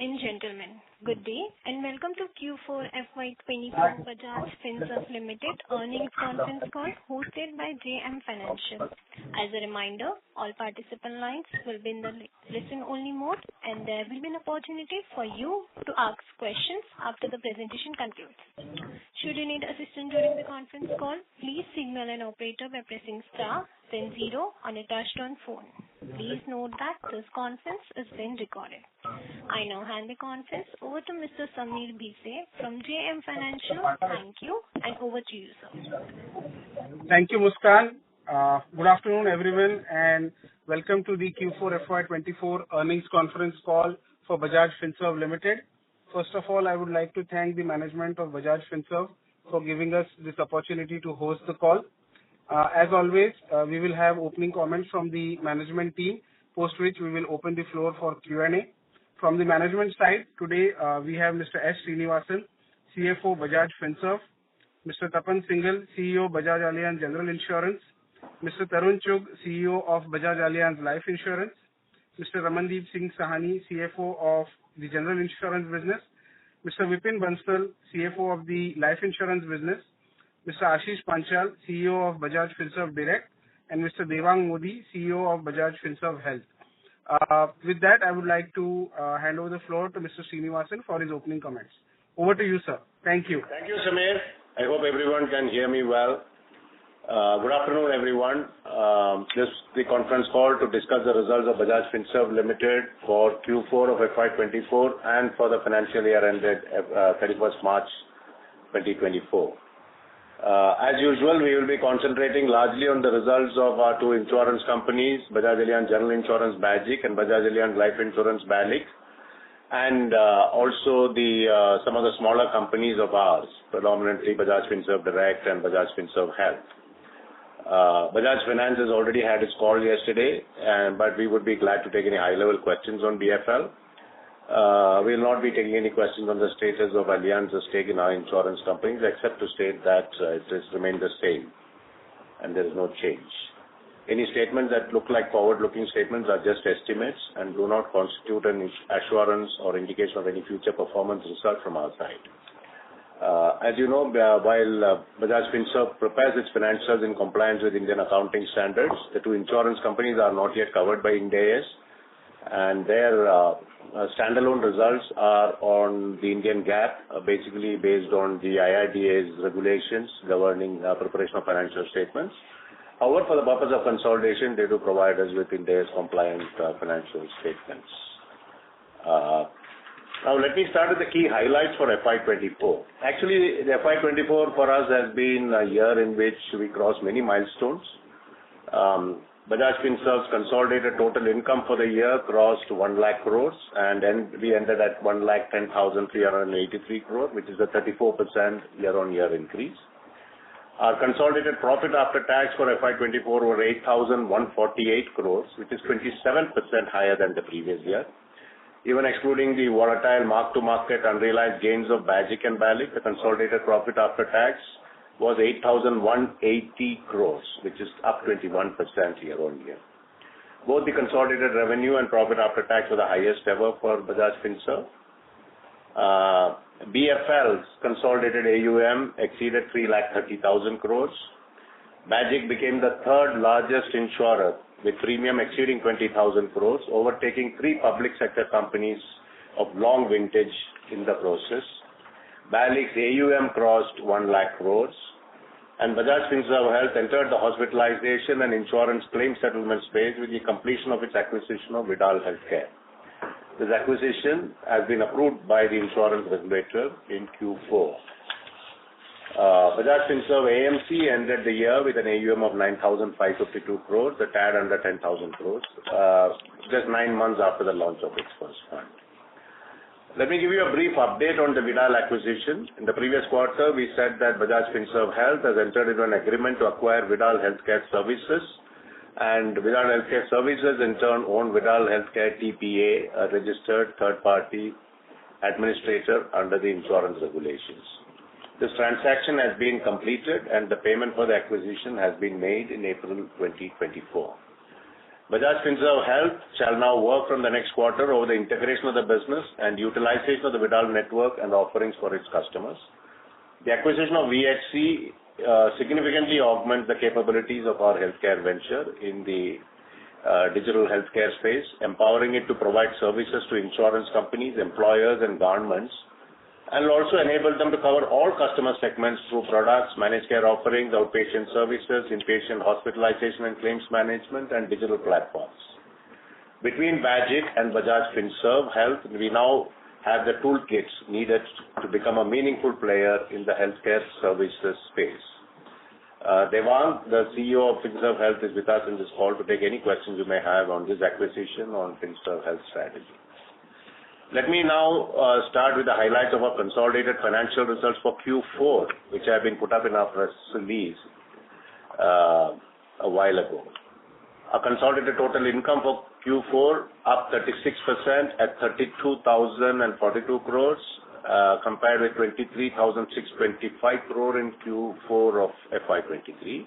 and gentlemen, good day and welcome to Q4 FY24 Bajaj Finserv Limited earnings conference call hosted by JM Financial. As a reminder, all participant lines will be in the listen-only mode and there will be an opportunity for you to ask questions after the presentation concludes. Should you need assistance during the conference call, please signal an operator by pressing star then 0 on a touch-tone phone. Please note that this conference is being recorded. I now hand the conference over to Mr. Sameer Bhise from JM Financial. Thank you and over to you, sir. Thank you, Muskan. Good afternoon, everyone, and welcome to the Q4 FY24 earnings conference call for Bajaj Finserv Limited. First of all, I would like to thank the management of Bajaj Finserv for giving us this opportunity to host the call. As always, we will have opening comments from the management team, post which we will open the floor for Q&A. From the management side, today we have Mr. S. Srinivasan, CFO Bajaj Finserv, Mr. Tapan Singhal, CEO Bajaj Allianz General Insurance, Mr. Tarun Chugh, CEO of Bajaj Allianz Life Insurance, Mr. Ramandeep Singh Sahani, CFO of the General Insurance Business, Mr. Vipin Bansal, CFO of the Life Insurance Business, Mr. Ashish Panchal, CEO of Bajaj Finserv Direct, and Mr. Devang Modi, CEO of Bajaj Finserv Health. With that, I would like to hand over the floor to Mr. Srinivasan for his opening comments. Over to you, sir. Thank you. Thank you, Sameer. I hope everyone can hear me well. Good afternoon, everyone. This is the conference call to discuss the results of Bajaj Finserv Limited for Q4 of FY24 and for the financial year ended 31st March 2024. As usual, we will be concentrating largely on the results of our two insurance companies, Bajaj Allianz General Insurance Bajaj and Bajaj Allianz Life Insurance Bajaj, and also some of the smaller companies of ours, predominantly Bajaj Finserv Direct and Bajaj Finserv Health. Bajaj Finance has already had its call yesterday, but we would be glad to take any high-level questions on BFL. We will not be taking any questions on the status of Allianz's stake in our insurance companies, except to state that it has remained the same and there is no change. Any statements that look like forward-looking statements are just estimates and do not constitute an assurance or indication of any future performance result from our side. As you know, while Bajaj Finserv prepares its financials in compliance with Indian accounting standards, the two insurance companies are not yet covered by Ind AS, and their standalone results are on the Indian GAAP, basically based on the IRDA's regulations governing preparation of financial statements. However, for the purpose of consolidation, they do provide us with Ind AS compliant financial statements. Now, let me start with the key highlights for FY24. Actually, the FY24 for us has been a year in which we crossed many milestones. Bajaj Finserv's consolidated total income for the year crossed 1 lakh crores and we ended at 1,10,383 crores, which is a 34% year-on-year increase. Our consolidated profit after tax for FY24 were 8,148 crores, which is 27% higher than the previous year. Even excluding the volatile mark-to-market unrealized gains of Bajaj and Bajaj, the consolidated profit after tax was 8,180 crores, which is up 21% year-on-year. Both the consolidated revenue and profit after tax were the highest ever for Bajaj Finserv. BFL's consolidated AUM exceeded 3,30,000 crores. Bajaj became the third largest insurer with premium exceeding 20,000 crores, overtaking three public sector companies of long vintage in the process. Bajaj's AUM crossed 1 lakh crores, and Bajaj Finserv Health entered the hospitalization and insurance claim settlement space with the completion of its acquisition of Vidal Healthcare. This acquisition has been approved by the insurance regulator in Q4. Bajaj Finserv AMC ended the year with an AUM of 9,552 crores, a tad under 10,000 crores, just 9 months after the launch of its first fund. Let me give you a brief update on the Vidal acquisition. In the previous quarter, we said that Bajaj Finserv Health has entered into an agreement to acquire Vidal Healthcare Services, and Vidal Healthcare Services in turn own Vidal Healthcare TPA, a registered third-party administrator under the insurance regulations. This transaction has been completed and the payment for the acquisition has been made in April 2024. Bajaj Finserv Health shall now work from the next quarter over the integration of the business and utilization of the Vidal network and offerings for its customers. The acquisition of VHC significantly augments the capabilities of our healthcare venture in the digital healthcare space, empowering it to provide services to insurance companies, employers, and governments, and will also enable them to cover all customer segments through products, managed care offerings, outpatient services, inpatient hospitalization and claims management, and digital platforms. Between Bajaj and Bajaj Finserv Health, we now have the toolkits needed to become a meaningful player in the healthcare services space. Devang, the CEO of Finserv Health, is with us in this call to take any questions you may have on this acquisition on Finserv Health strategy. Let me now start with the highlights of our consolidated financial results for Q4, which have been put up in our press release a while ago. Our consolidated total income for Q4 up 36% at 32,042 crores, compared with 23,625 crore in Q4 of FY23.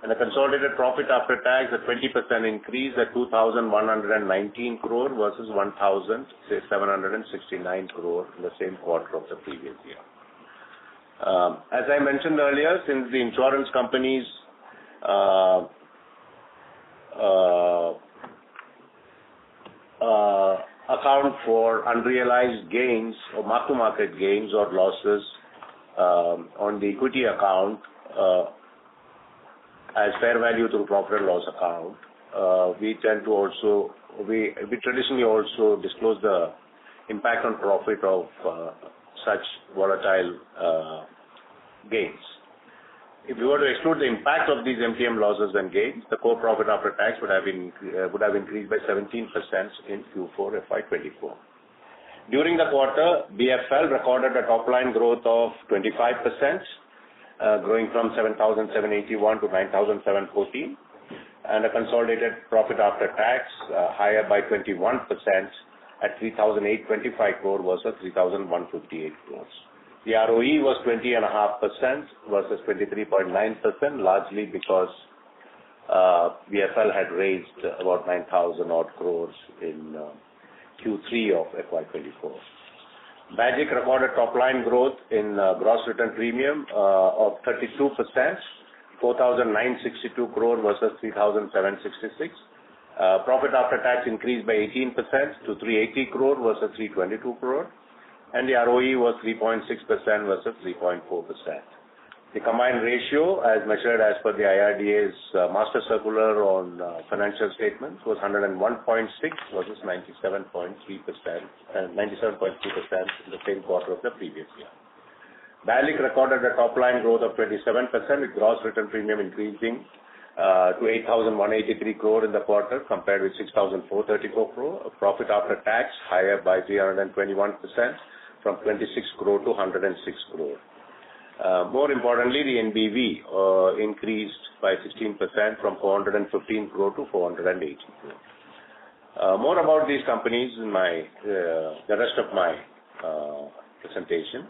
And the consolidated profit after tax, a 20% increase at 2,119 crore versus 1,769 crore in the same quarter of the previous year. As I mentioned earlier, since the insurance companies account for unrealized gains or mark-to-market gains or losses on the equity account as fair value through profit and loss account, we traditionally also disclose the impact on profit of such volatile gains. If we were to exclude the impact of these MTM losses and gains, the core profit after tax would have increased by 17% in Q4 FY24. During the quarter, BFL recorded a top-line growth of 25%, growing from 7,781 to 9,714, and a consolidated profit after tax higher by 21% at 3,825 crore versus 3,158 crores. The ROE was 20.5% versus 23.9%, largely because BFL had raised about 9,000 odd crores in Q3 of FY24. Bajaj recorded top-line growth in gross written premium of 32%, 4,962 crore versus 3,766. Profit after tax increased by 18% to 380 crore versus 322 crore. And the ROE was 3.6% versus 3.4%. The combined ratio, as measured as per the IRDA's master circular on financial statements, was 101.6 versus 97.3% and 97.3% in the same quarter of the previous year. Bajaj recorded a top-line growth of 27%, with gross written premium increasing to 8,183 crore in the quarter, compared with 6,434 crore. Profit after tax higher by 321%, from 26 crore to 106 crore. More importantly, the NBV increased by 16% from 415 crore to 480 crore. More about these companies in the rest of my presentation.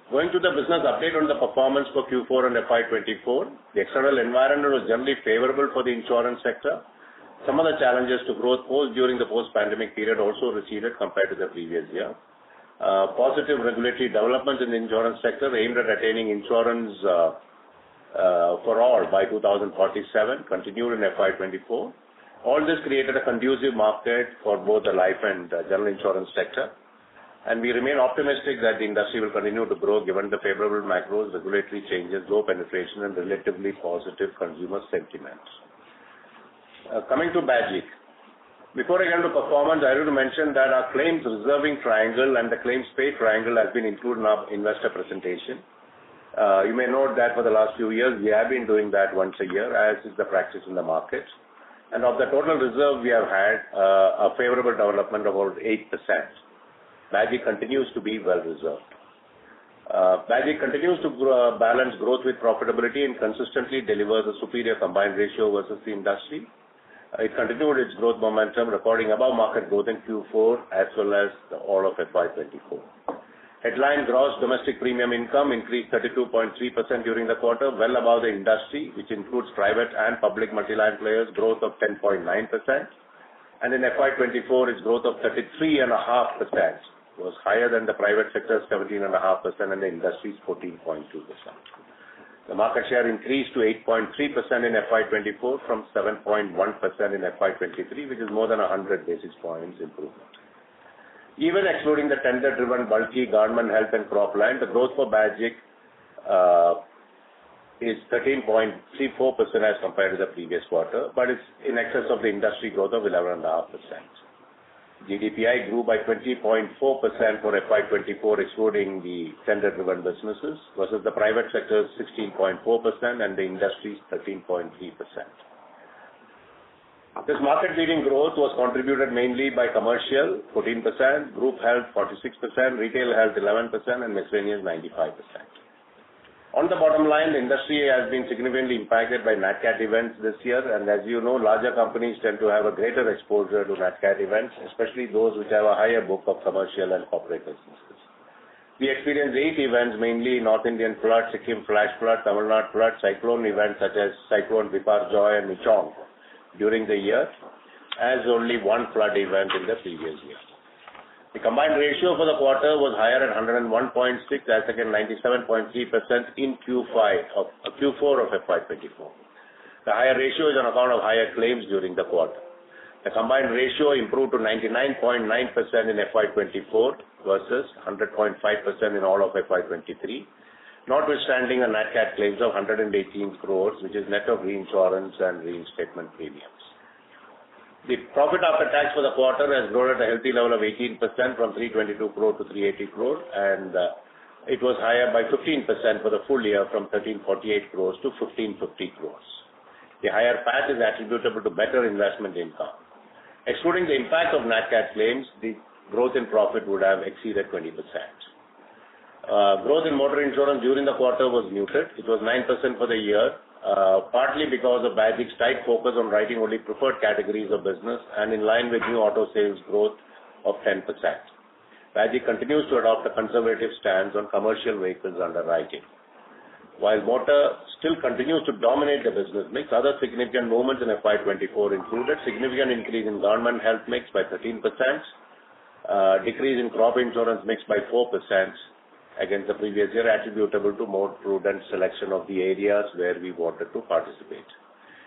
Going to the business update on the performance for Q4 and FY24, the external environment was generally favorable for the insurance sector. Some of the challenges to growth posed during the post-pandemic period also receded compared to the previous year. Positive regulatory developments in the insurance sector aimed at attaining insurance for all by 2047 continued in FY24. All this created a conducive market for both the life and general insurance sector, and we remain optimistic that the industry will continue to grow given the favorable macros, regulatory changes, low penetration, and relatively positive consumer sentiments. Coming to Bajaj. Before I get into performance, I have to mention that our claims reserving triangle and the claims pay triangle has been included in our investor presentation. You may note that for the last few years, we have been doing that once a year, as is the practice in the market. And of the total reserve, we have had a favorable development of about 8%. Bajaj continues to be well reserved. Bajaj continues to balance growth with profitability and consistently delivers a superior combined ratio versus the industry. It continued its growth momentum, recording above market growth in Q4 as well as all of FY24. Headline gross domestic premium income increased 32.3% during the quarter, well above the industry, which includes private and public multi-line players, growth of 10.9%. And in FY24, its growth of 33.5% was higher than the private sector's 17.5% and the industry's 14.2%. The market share increased to 8.3% in FY24 from 7.1% in FY23, which is more than 100 basis points improvement. Even excluding the tender-driven bulky government health and crop line, the growth for Bajaj is 13.34% as compared to the previous quarter, but it's in excess of the industry growth of 11.5%. GDPI grew by 20.4% for FY24, excluding the tender-driven businesses, versus the private sector's 16.4% and the industry's 13.3%. This market-leading growth was contributed mainly by commercial, 14%, group health, 46%, retail health, 11%, and miscellaneous, 95%. On the bottom line, the industry has been significantly impacted by NatCat events this year, and as you know, larger companies tend to have a greater exposure to NatCat events, especially those which have a higher book of commercial and corporate businesses. We experienced 8 events, mainly North Indian flood, Sikkim flash flood, Tamil Nadu flood, cyclone events such as Cyclone Biparjoy and Michong during the year, as only one flood event in the previous year. The combined ratio for the quarter was higher at 101.6 as against 97.3% in Q4 of FY24. The higher ratio is on account of higher claims during the quarter. The combined ratio improved to 99.9% in FY24 versus 100.5% in all of FY23, notwithstanding a NatCat claims of 118 crores, which is net of reinsurance and reinstatement premiums. The profit after tax for the quarter has grown at a healthy level of 18% from 322 crore to 380 crore, and it was higher by 15% for the full year from 1348 crores to 1550 crores. The higher PAT is attributable to better investment income. Excluding the impact of NatCat claims, the growth in profit would have exceeded 20%. Growth in motor insurance during the quarter was muted. It was 9% for the year, partly because of Bajaj's tight focus on writing only preferred categories of business and in line with new auto sales growth of 10%. Bajaj continues to adopt a conservative stance on commercial vehicles underwriting. While motor still continues to dominate the business mix, other significant movements in FY24 included significant increase in government health mix by 13%, decrease in crop insurance mix by 4%, against the previous year, attributable to more prudent selection of the areas where we wanted to participate.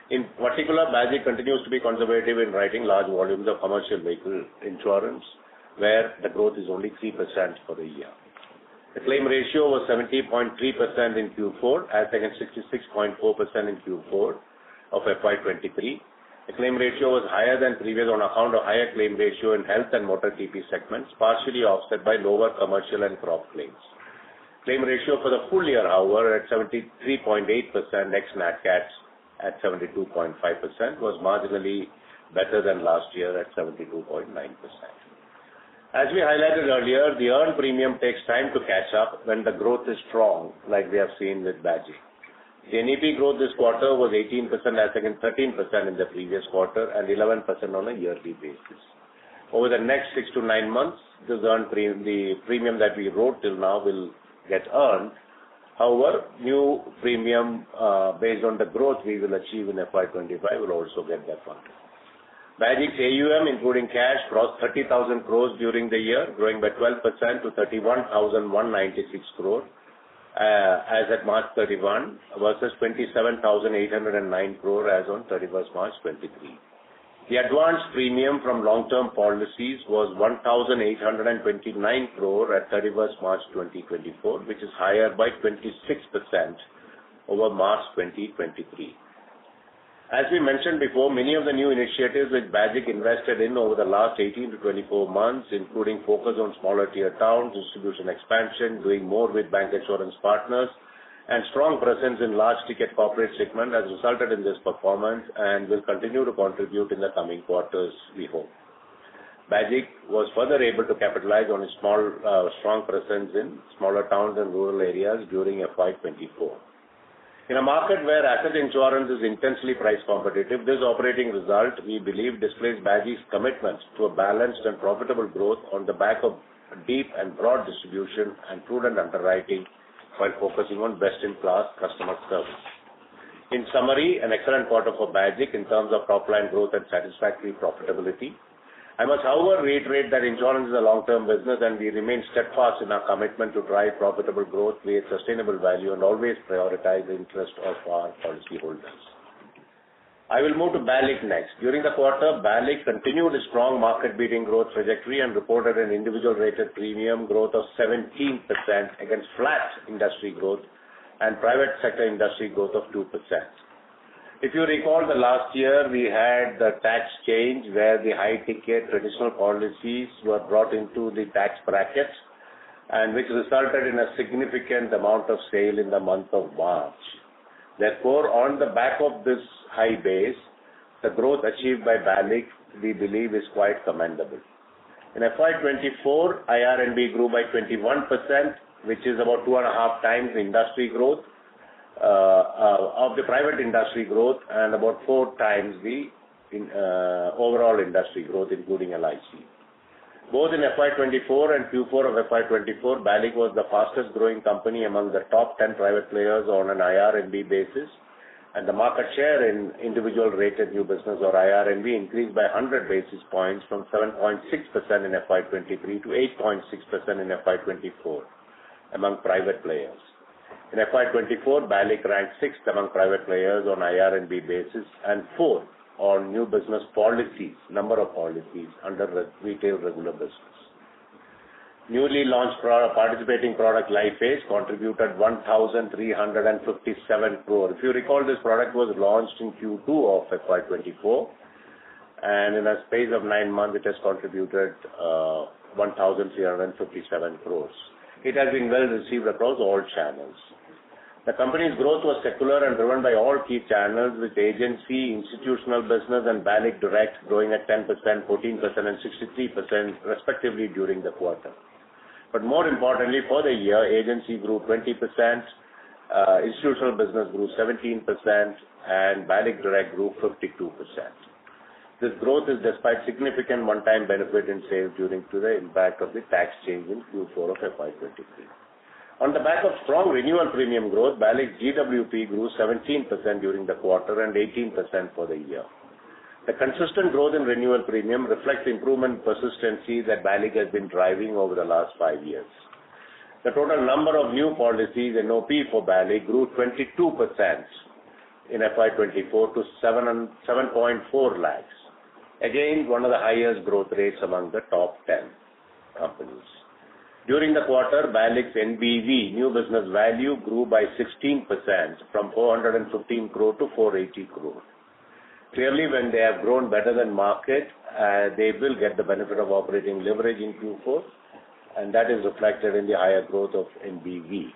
In particular, Bajaj continues to be conservative in writing large volumes of commercial vehicle insurance, where the growth is only 3% for the year. The claim ratio was 70.3% in Q4, as against 66.4% in Q4 of FY23. The claim ratio was higher than previous on account of higher claim ratio in health and motor TP segments, partially offset by lower commercial and crop claims. Claim ratio for the full year, however, at 73.8%, ex-NatCats at 72.5%, was marginally better than last year at 72.9%. As we highlighted earlier, the earned premium takes time to catch up when the growth is strong, like we have seen with Bajaj. The NEP growth this quarter was 18% as against 13% in the previous quarter and 11% on a yearly basis. Over the next 6 to 9 months, the premium that we wrote till now will get earned. However, new premium based on the growth we will achieve in FY25 will also get that funded. Bajaj's AUM, including cash, crossed 30,000 crores during the year, growing by 12% to 31,196 crore as at March 31 versus 27,809 crore as on 31st March 23. The advanced premium from long-term policies was 1,829 crore at 31st March 2024, which is higher by 26% over March 2023. As we mentioned before, many of the new initiatives which Bajaj invested in over the last 18 to 24 months, including focus on smaller tier towns, distribution expansion, doing more with bank insurance partners, and strong presence in large ticket corporate segment has resulted in this performance and will continue to contribute in the coming quarters, we hope. Bajaj was further able to capitalize on its strong presence in smaller towns and rural areas during FY24. In a market where asset insurance is intensely price competitive, this operating result, we believe, displays Bajaj's commitment to a balanced and profitable growth on the back of deep and broad distribution and prudent underwriting while focusing on best-in-class customer service. In summary, an excellent quarter for Bajaj in terms of top-line growth and satisfactory profitability. I must, however, reiterate that insurance is a long-term business and we remain steadfast in our commitment to drive profitable growth, create sustainable value, and always prioritize the interest of our policyholders. I will move to BALIC next. During the quarter, BALIC continued a strong market-beating growth trajectory and reported an individual rated premium growth of 17% against flat industry growth and private sector industry growth of 2%. If you recall, the last year we had the tax change where the high-ticket traditional policies were brought into the tax brackets and which resulted in a significant amount of sale in the month of March. Therefore, on the back of this high base, the growth achieved by BALIC, we believe, is quite commendable. In FY24, IRNB grew by 21%, which is about 2.5 times the industry growth of the private industry growth and about 4 times the overall industry growth, including LIC. Both in FY24 and Q4 of FY24, BALIC was the fastest growing company among the top 10 private players on an IRNB basis, and the market share in individual rated new business or IRNB increased by 100 basis points from 7.6% in FY23 to 8.6% in FY24 among private players. In FY24, BALIC ranked 6th among private players on IRNB basis and 4th on new business policies, number of policies under retail regular business. Newly launched participating product Life Age contributed 1,357 crore. If you recall, this product was launched in Q2 of FY24 and in a space of 9 months it has contributed 1,357 crores. It has been well received across all channels. The company's growth was secular and driven by all key channels with agency, institutional business and BALIC Direct growing at 10%, 14% and 63% respectively during the quarter. But more importantly, for the year, agency grew 20%, institutional business grew 17% and BALIC Direct grew 52%. This growth is despite significant one-time benefit in sales due to the impact of the tax change in Q4 of FY23. On the back of strong renewal premium growth, BALIC GWP grew 17% during the quarter and 18% for the year. The consistent growth in renewal premium reflects improvement persistency that BALIC has been driving over the last 5 years. The total number of new policies in OP for BALIC grew 22% in FY24 to 7.4 lakhs. Again, one of the highest growth rates among the top 10 companies. During the quarter, BALIC's NBV, new business value, grew by 16% from 415 crore to 480 crore. Clearly, when they have grown better than market, they will get the benefit of operating leverage in Q4, and that is reflected in the higher growth of NBV.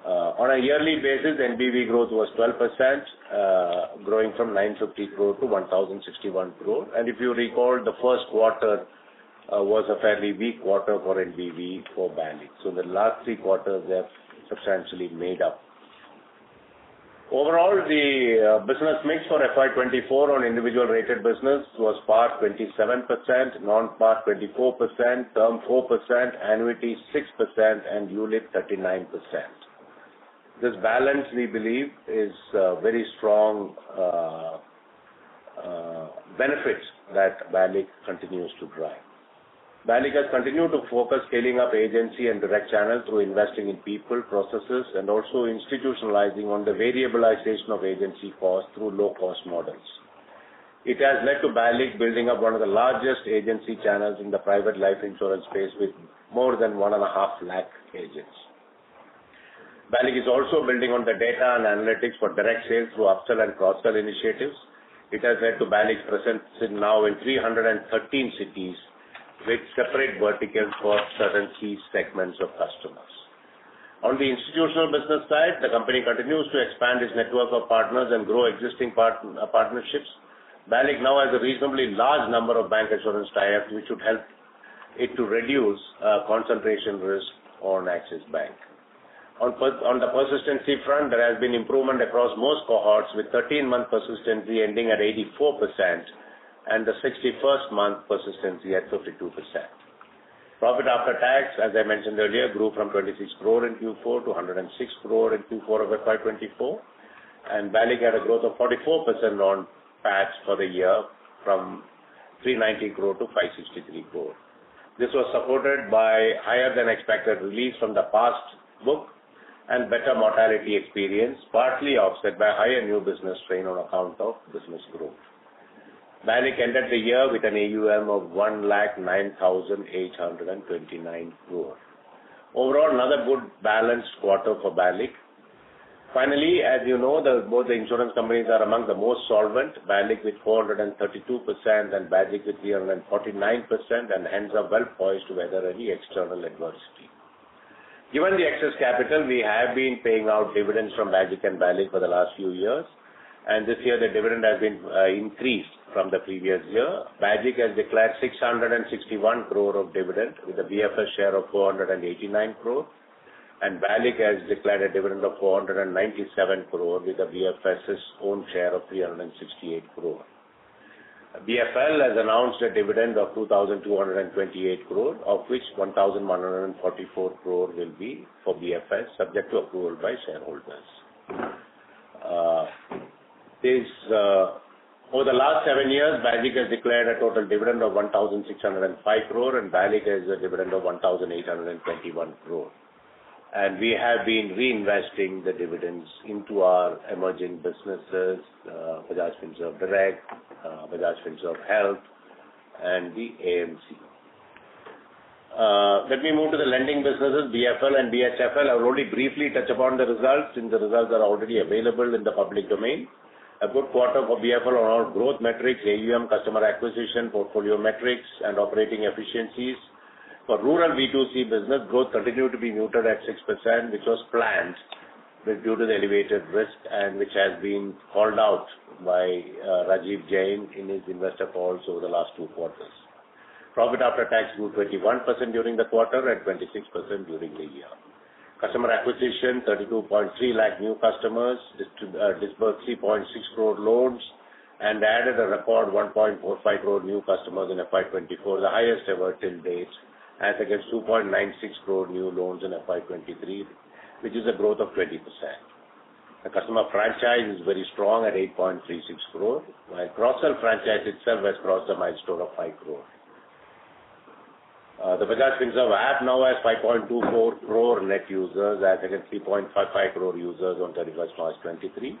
On a yearly basis, NBV growth was 12%, growing from 950 crore to 1,061 crore. And if you recall, the first quarter was a fairly weak quarter for NBV for BALIC. So the last 3 quarters they have substantially made up. Overall, the business mix for FY24 on individual rated business was par 27%, non-par 24%, term 4%, annuity 6%, and ULIP 39%. This balance, we believe, is very strong benefits that BALIC continues to drive. BALIC has continued to focus scaling up agency and direct channels through investing in people, processes, and also institutionalizing on the variabilization of agency costs through low-cost models. It has led to BALIC building up one of the largest agency channels in the private life insurance space with more than 1.5 lakh agents. BALIC is also building on the data and analytics for direct sales through upsell and cross-sell initiatives. It has led to BALIC's presence now in 313 cities with separate verticals for certain key segments of customers. On the institutional business side, the company continues to expand its network of partners and grow existing partnerships. BALIC now has a reasonably large number of bank insurance tie-ups, which should help it to reduce concentration risk on Axis Bank. On the persistency front, there has been improvement across most cohorts, with 13-month persistency ending at 84% and the 61st month persistency at 52%. Profit after tax, as I mentioned earlier, grew from 26 crore in Q4 to 106 crore in Q4 of FY24, and BALIC had a growth of 44% on PAT for the year from 390 crore to 563 crore. This was supported by higher than expected release from the past book and better mortality experience, partly offset by higher new business strain on account of business growth. BALIC ended the year with an AUM of 1,09,829 crore. Overall, another good balanced quarter for BALIC. Finally, as you know, both the insurance companies are among the most solvent, BALIC with 432% and BAGIC with 349%, and hence are well poised to weather any external adversity. Given the excess capital, we have been paying out dividends from BAGIC and BALIC for the last few years, and this year the dividend has been increased from the previous year. BAGIC has declared 661 crore of dividend with a BFS share of 489 crore, and BALIC has declared a dividend of 497 crore with a BFS's own share of 368 crore. BFL has announced a dividend of 2,228 crore, of which 1,144 crore will be for BFS, subject to approval by shareholders. Over the last 7 years, BAGIC has declared a total dividend of 1,605 crore and BALIC has a dividend of 1,821 crore. And we have been reinvesting the dividends into our emerging businesses, Bajaj Finserv Direct, Bajaj Finserv Health, and the AMC. Let me move to the lending businesses, BFL and BHFL. I will only briefly touch upon the results, since the results are already available in the public domain. A good quarter for BFL on all growth metrics, AUM, customer acquisition, portfolio metrics, and operating efficiencies. For rural B2C business, growth continued to be muted at 6%, which was planned due to the elevated risk and which has been called out by Rajiv Jain in his investor calls over the last 2 quarters. Profit after tax grew 21% during the quarter and 26% during the year. Customer acquisition, 32.3 lakh new customers, disbursed 3.6 crore loans, and added a record 1.45 crore new customers in FY24, the highest ever till date, as against 2.96 crore new loans in FY23, which is a growth of 20%. The customer franchise is very strong at 8.36 crore, while cross-sell franchise itself has crossed a milestone of 5 crore. The Bajaj Finserv app now has 5.24 crore net users, as against 3.55 crore users on 31st March 23,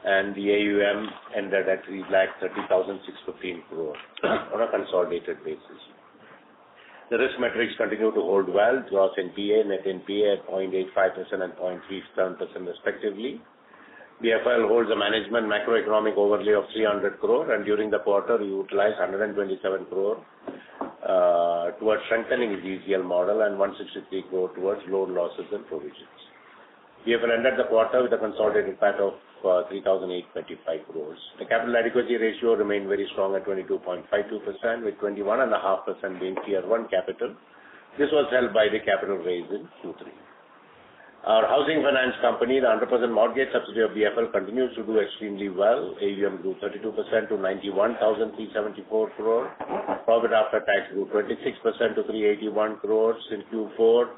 and the AUM ended at 3,30,615 crore on a consolidated basis. The risk metrics continue to hold well. Gross NPA, net NPA at 0.85% and 0.37% respectively. BFL holds a management macroeconomic overlay of 300 crore, and during the quarter we utilized 127 crore towards strengthening the ECL model and 163 crore towards loan losses and provisions. BFL ended the quarter with a consolidated PAT of 3,825 crores. The capital adequacy ratio remained very strong at 22.52%, with 21.5% being Tier 1 capital. This was held by the capital raise in Q3. Our housing finance company, the 100% mortgage subsidiary of BFL, continues to do extremely well. AUM grew 32% to 91,374 crore. Profit after tax grew 26% to 381 crores in Q4,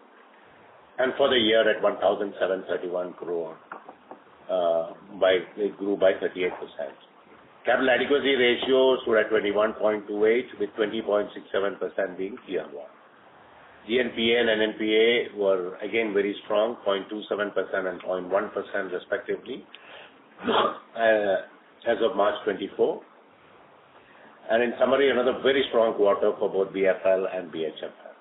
and for the year at 1,731 crore. It grew by 38%. Capital adequacy ratio stood at 21.28, with 20.67% being Tier 1. GNPA and NNPA were again very strong, 0.27% and 0.1% respectively, as of March 24. And in summary, another very strong quarter for both BFL and BHFL.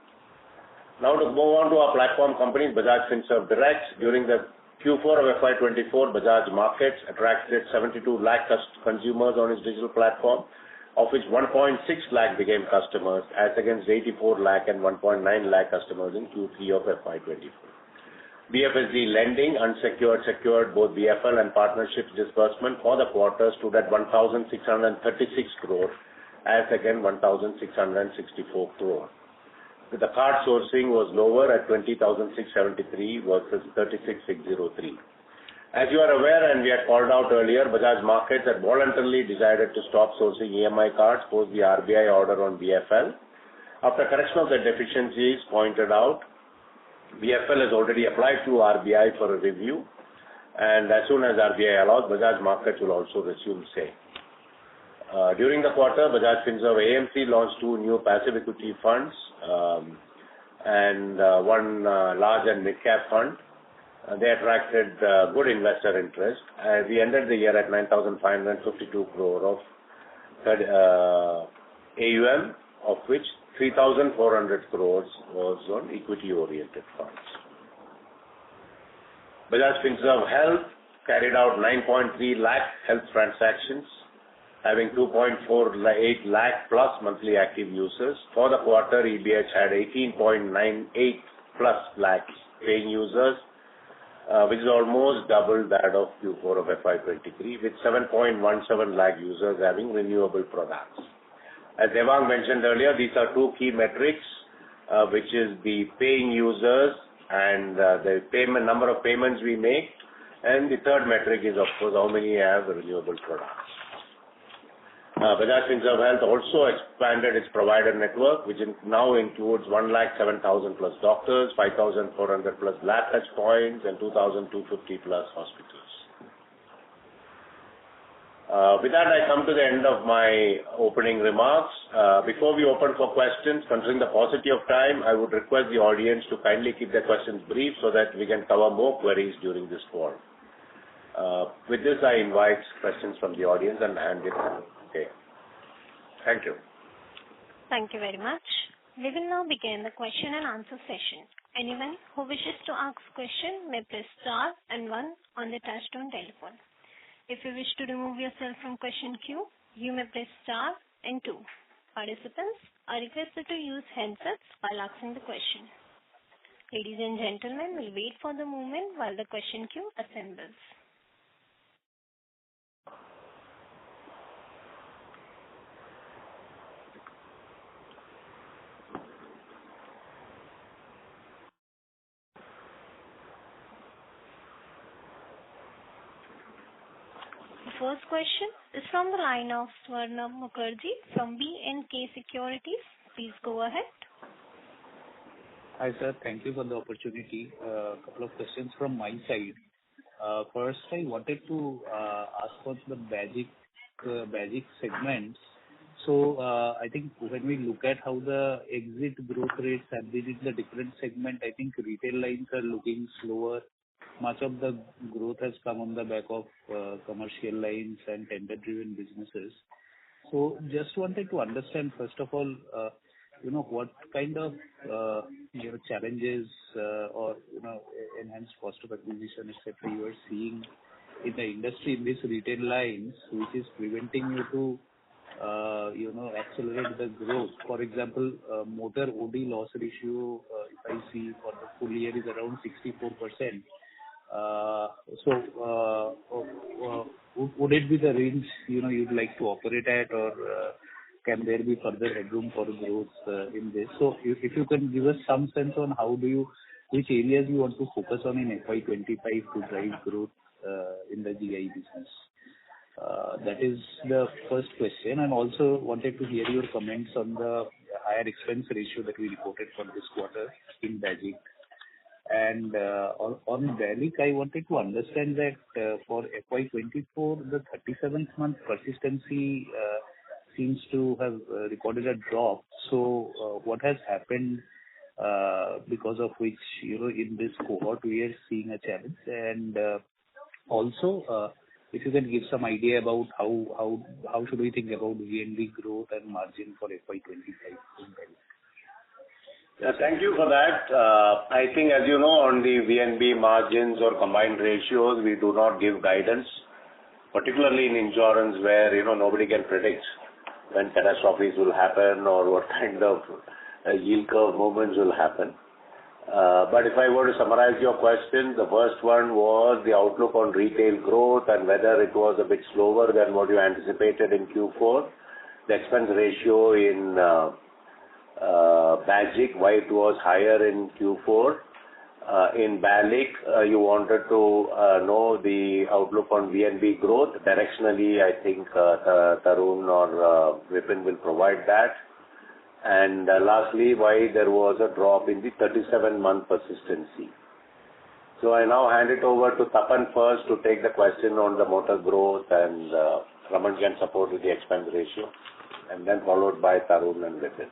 Now to move on to our platform companies, Bajaj Finserv Direct. During the Q4 of FY24, Bajaj Markets attracted 72 lakh consumers on its digital platform, of which 1.6 lakh became customers, as against 84 lakh and 1.9 lakh customers in Q3 of FY24. BFSD lending, unsecured, secured, both BFL and partnerships disbursement for the quarter stood at 1,636 crore, as against 1,664 crore. The card sourcing was lower at 20,673 versus 36,603. As you are aware, and we had called out earlier, Bajaj Markets had voluntarily decided to stop sourcing EMI cards post the RBI order on BFL. After correction of the deficiencies pointed out, BFL has already applied to RBI for a review, and as soon as RBI allows, Bajaj Markets will also resume sale. During the quarter, Bajaj Finserv AMC launched 2 new passive equity funds and one large and mid-cap fund. They attracted good investor interest. We ended the year at 9,552 crore of AUM, of which 3,400 crores was on equity-oriented funds. Bajaj Finserv Health carried out 9.3 lakh health transactions, having 2.48 lakh plus monthly active users. For the quarter, EBH had 18.98 plus lakhs paying users, which is almost double that of Q4 of FY23, with 7.17 lakh users having renewable products. As Devang mentioned earlier, these are 2 key metrics, which is the paying users and the number of payments we make, and the third metric is, of course, how many have renewable products. Bajaj Finserv Health also expanded its provider network, which now includes 107,000 plus doctors, 5,400 plus lab touch points, and 2,250 plus hospitals. With that, I come to the end of my opening remarks. Before we open for questions, considering the paucity of time, I would request the audience to kindly keep their questions brief so that we can cover more queries during this call. With this, I invite questions from the audience and hand it over. Okay. Thank you. Thank you very much. We will now begin the question and answer session. Anyone who wishes to ask question may press star and 1 on the touchtone telephone. If you wish to remove yourself from question queue, you may press star and 2. Participants are requested to use handsets while asking the question. Ladies and gentlemen, we'll wait for the moment while the question queue assembles. First question is from the line of Swarnabha Mukherjee from B&K Securities. Please go ahead. Hi, sir. Thank you for the opportunity. A couple of questions from my side. First, I wanted to ask about the Bajaj segments. So, I think when we look at how the exit growth rates have been in the different segment, I think retail lines are looking slower. Much of the growth has come on the back of commercial lines and tender-driven businesses. So, just wanted to understand, first of all, what kind of challenges or enhanced cost of acquisition, etc., you are seeing in the industry in these retail lines, which is preventing you to accelerate the growth. For example, motor OD loss ratio, if I see for the full year, is around 64%. Would it be the range you'd like to operate at, or can there be further headroom for growth in this? So if you can give us some sense on which areas you want to focus on in FY25 to drive growth in the GI business. That is the first question, and also wanted to hear your comments on the higher expense ratio that we reported for this quarter in Bajaj. And on Bajaj, I wanted to understand that for FY24, the 37th month persistency seems to have recorded a drop. So what has happened because of which in this cohort we are seeing a challenge? And also, if you can give some idea about how should we think about VNB growth and margin for FY25 in Bajaj? Yeah, thank you for that. I think, as you know, on the VNB margins or combined ratios, we do not give guidance, particularly in insurance where, nobody can predict when catastrophes will happen or what kind of yield curve movements will happen. But if I were to summarize your question, the first one was the outlook on retail growth and whether it was a bit slower than what you anticipated in Q4. The expense ratio in Bajaj, why it was higher in Q4. In BALIC, you wanted to know the outlook on VNB growth. Directionally, I think Tarun or Vipin will provide that. And lastly, why there was a drop in the 37-month persistency. So I now hand it over to Tapan first to take the question on the motor growth, and Raman can support with the expense ratio, and then followed by Tarun and Vipin.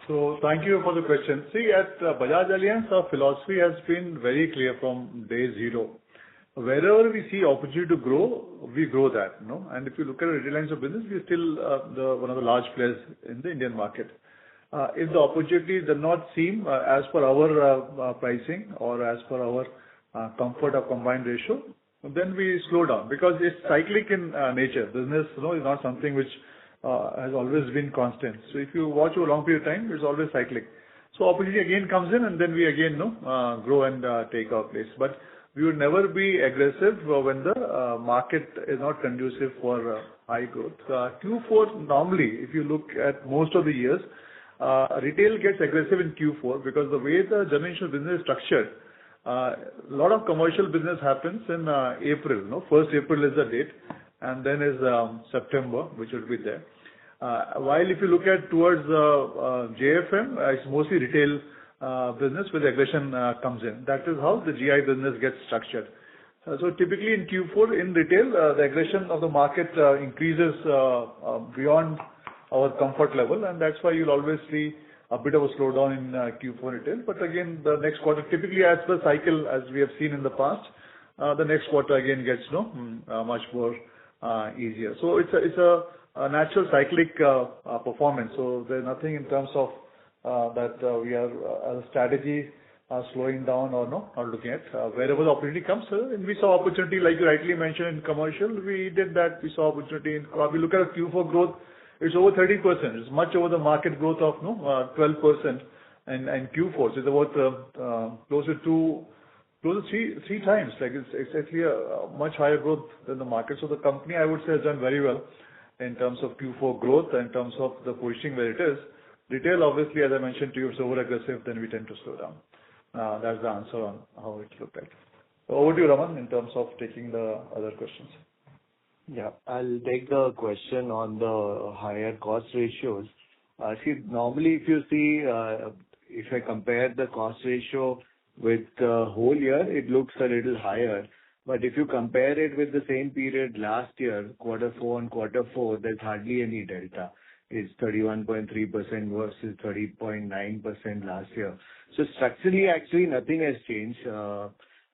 So thank you for the question. See, at Bajaj Allianz, our philosophy has been very clear from day zero. Wherever we see opportunity to grow, we grow that, you know. And if you look at the retail lines of business, we're still one of the large players in the Indian market. If the opportunity does not seem as per our pricing or as per our comfort of combined ratio, then we slow down, because it's cyclic in nature. Business, you know, is not something which has always been constant. So if you watch over a long period of time, it's always cyclic. So opportunity again comes in, and then we again grow and take our place. But we would never be aggressive when the market is not conducive for high growth. Q4 normally, if you look at most of the years, retail gets aggressive in Q4 because the way the general insurance business is structured, a lot of commercial business happens in April. You know, 1st April is the date, and then is September, which will be there. While if you look at towards JFM, it's mostly retail business where the aggression comes in. That is how the GI business gets structured. So typically in Q4 in retail, the aggression of the market increases beyond our comfort level, and that's why you'll always see a bit of a slowdown in Q4 retail. But again, the next quarter, typically as the cycle, as we have seen in the past, the next quarter again gets much more easier. So it's a natural cyclic performance. So there's nothing in terms of that we are as a strategy slowing down or looking at. Wherever the opportunity comes, and we saw opportunity, like you rightly mentioned, in commercial, we did that. We saw opportunity in, we look at a Q4 growth, it's over 30%. It's much over the market growth of 12% and Q4. So it's about closer to three times. Like it's actually a much higher growth than the market. So the company, I would say, has done very well in terms of Q4 growth, in terms of the positioning where it is. Retail, obviously, as I mentioned to you, it's over aggressive, then we tend to slow down. That's the answer on how it looked like. So over to you, Raman, in terms of taking the other questions. Yeah, I'll take the question on the higher cost ratios. See, normally if you see, if I compare the cost ratio with the whole year, it looks a little higher. But if you compare it with the same period last year, Q4 and Q4, there's hardly any delta. It's 31.3% versus 30.9% last year. So structurally, actually, nothing has changed.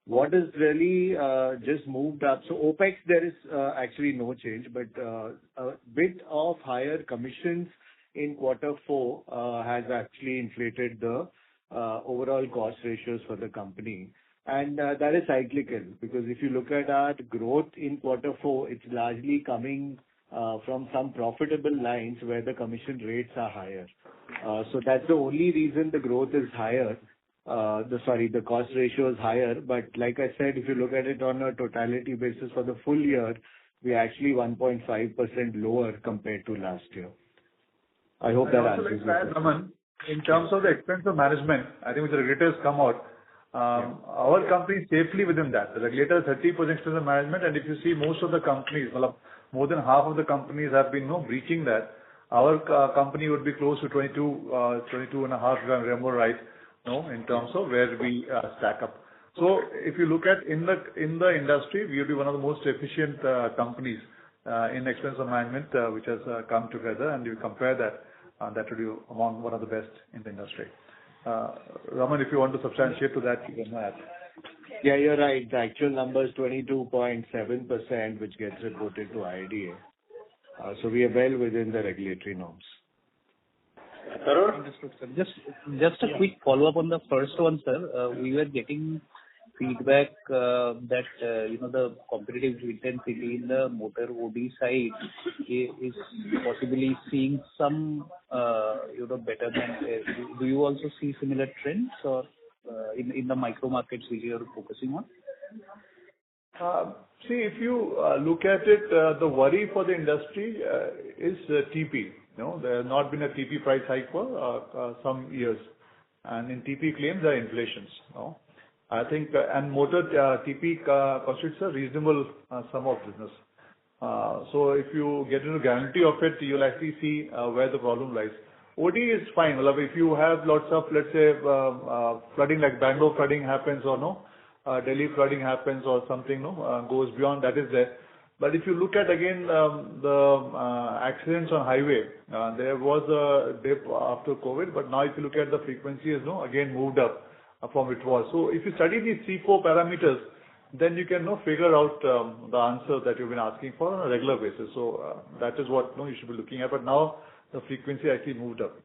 What has really just moved up? So OPEX, there is actually no change, but a bit of higher commissions in Q4 has actually inflated the overall cost ratios for the company. And that is cyclical, because if you look at our growth in Q4, it's largely coming from some profitable lines where the commission rates are higher. So that's the only reason the growth is higher. The cost ratio is higher. But like I said, if you look at it on a totality basis for the full year, we're actually 1.5% lower compared to last year. I hope that answers your question. In terms of the expense of management, I think with the regulators come out, our company is safely within that. The regulator is 30% expense of management, and if you see most of the companies, more than half of the companies have been breaching that. Our company would be close to 22 and a half, if I remember right, in terms of where we stack up. So if you look at in the industry, we will be one of the most efficient companies in expense of management, which has come together, and you compare that, that would be among one of the best in the industry. Raman, if you want to substantiate to that, you can add. Yeah, you're right. The actual number is 22.7%, which gets reported to IRDA. So we are well within the regulatory norms. Understood, sir. Just a quick follow-up on the first one, sir. We were getting feedback that the competitive intensity in the motor OD side is possibly seeing some better than. Do you also see similar trends, or in the micro markets which you are focusing on? See, if you look at it, the worry for the industry is TP. There has not been a TP price hike for some years. And in TP claims, there are inflations. I think, and motor TP constitutes a reasonable sum of business. So if you get into guarantee of it, you'll actually see where the problem lies. OD is fine. Well, if you have lots of, let's say, flooding, like Bangalore flooding happens or Delhi flooding happens or something, goes beyond, that is there. But if you look at again the accidents on highway, there was a dip after COVID, but now if you look at the frequency has again moved up from it was. So if you study these 3-4 parameters, then you can figure out the answer that you've been asking for on a regular basis. So that is what you should be looking at. But now the frequency actually moved up.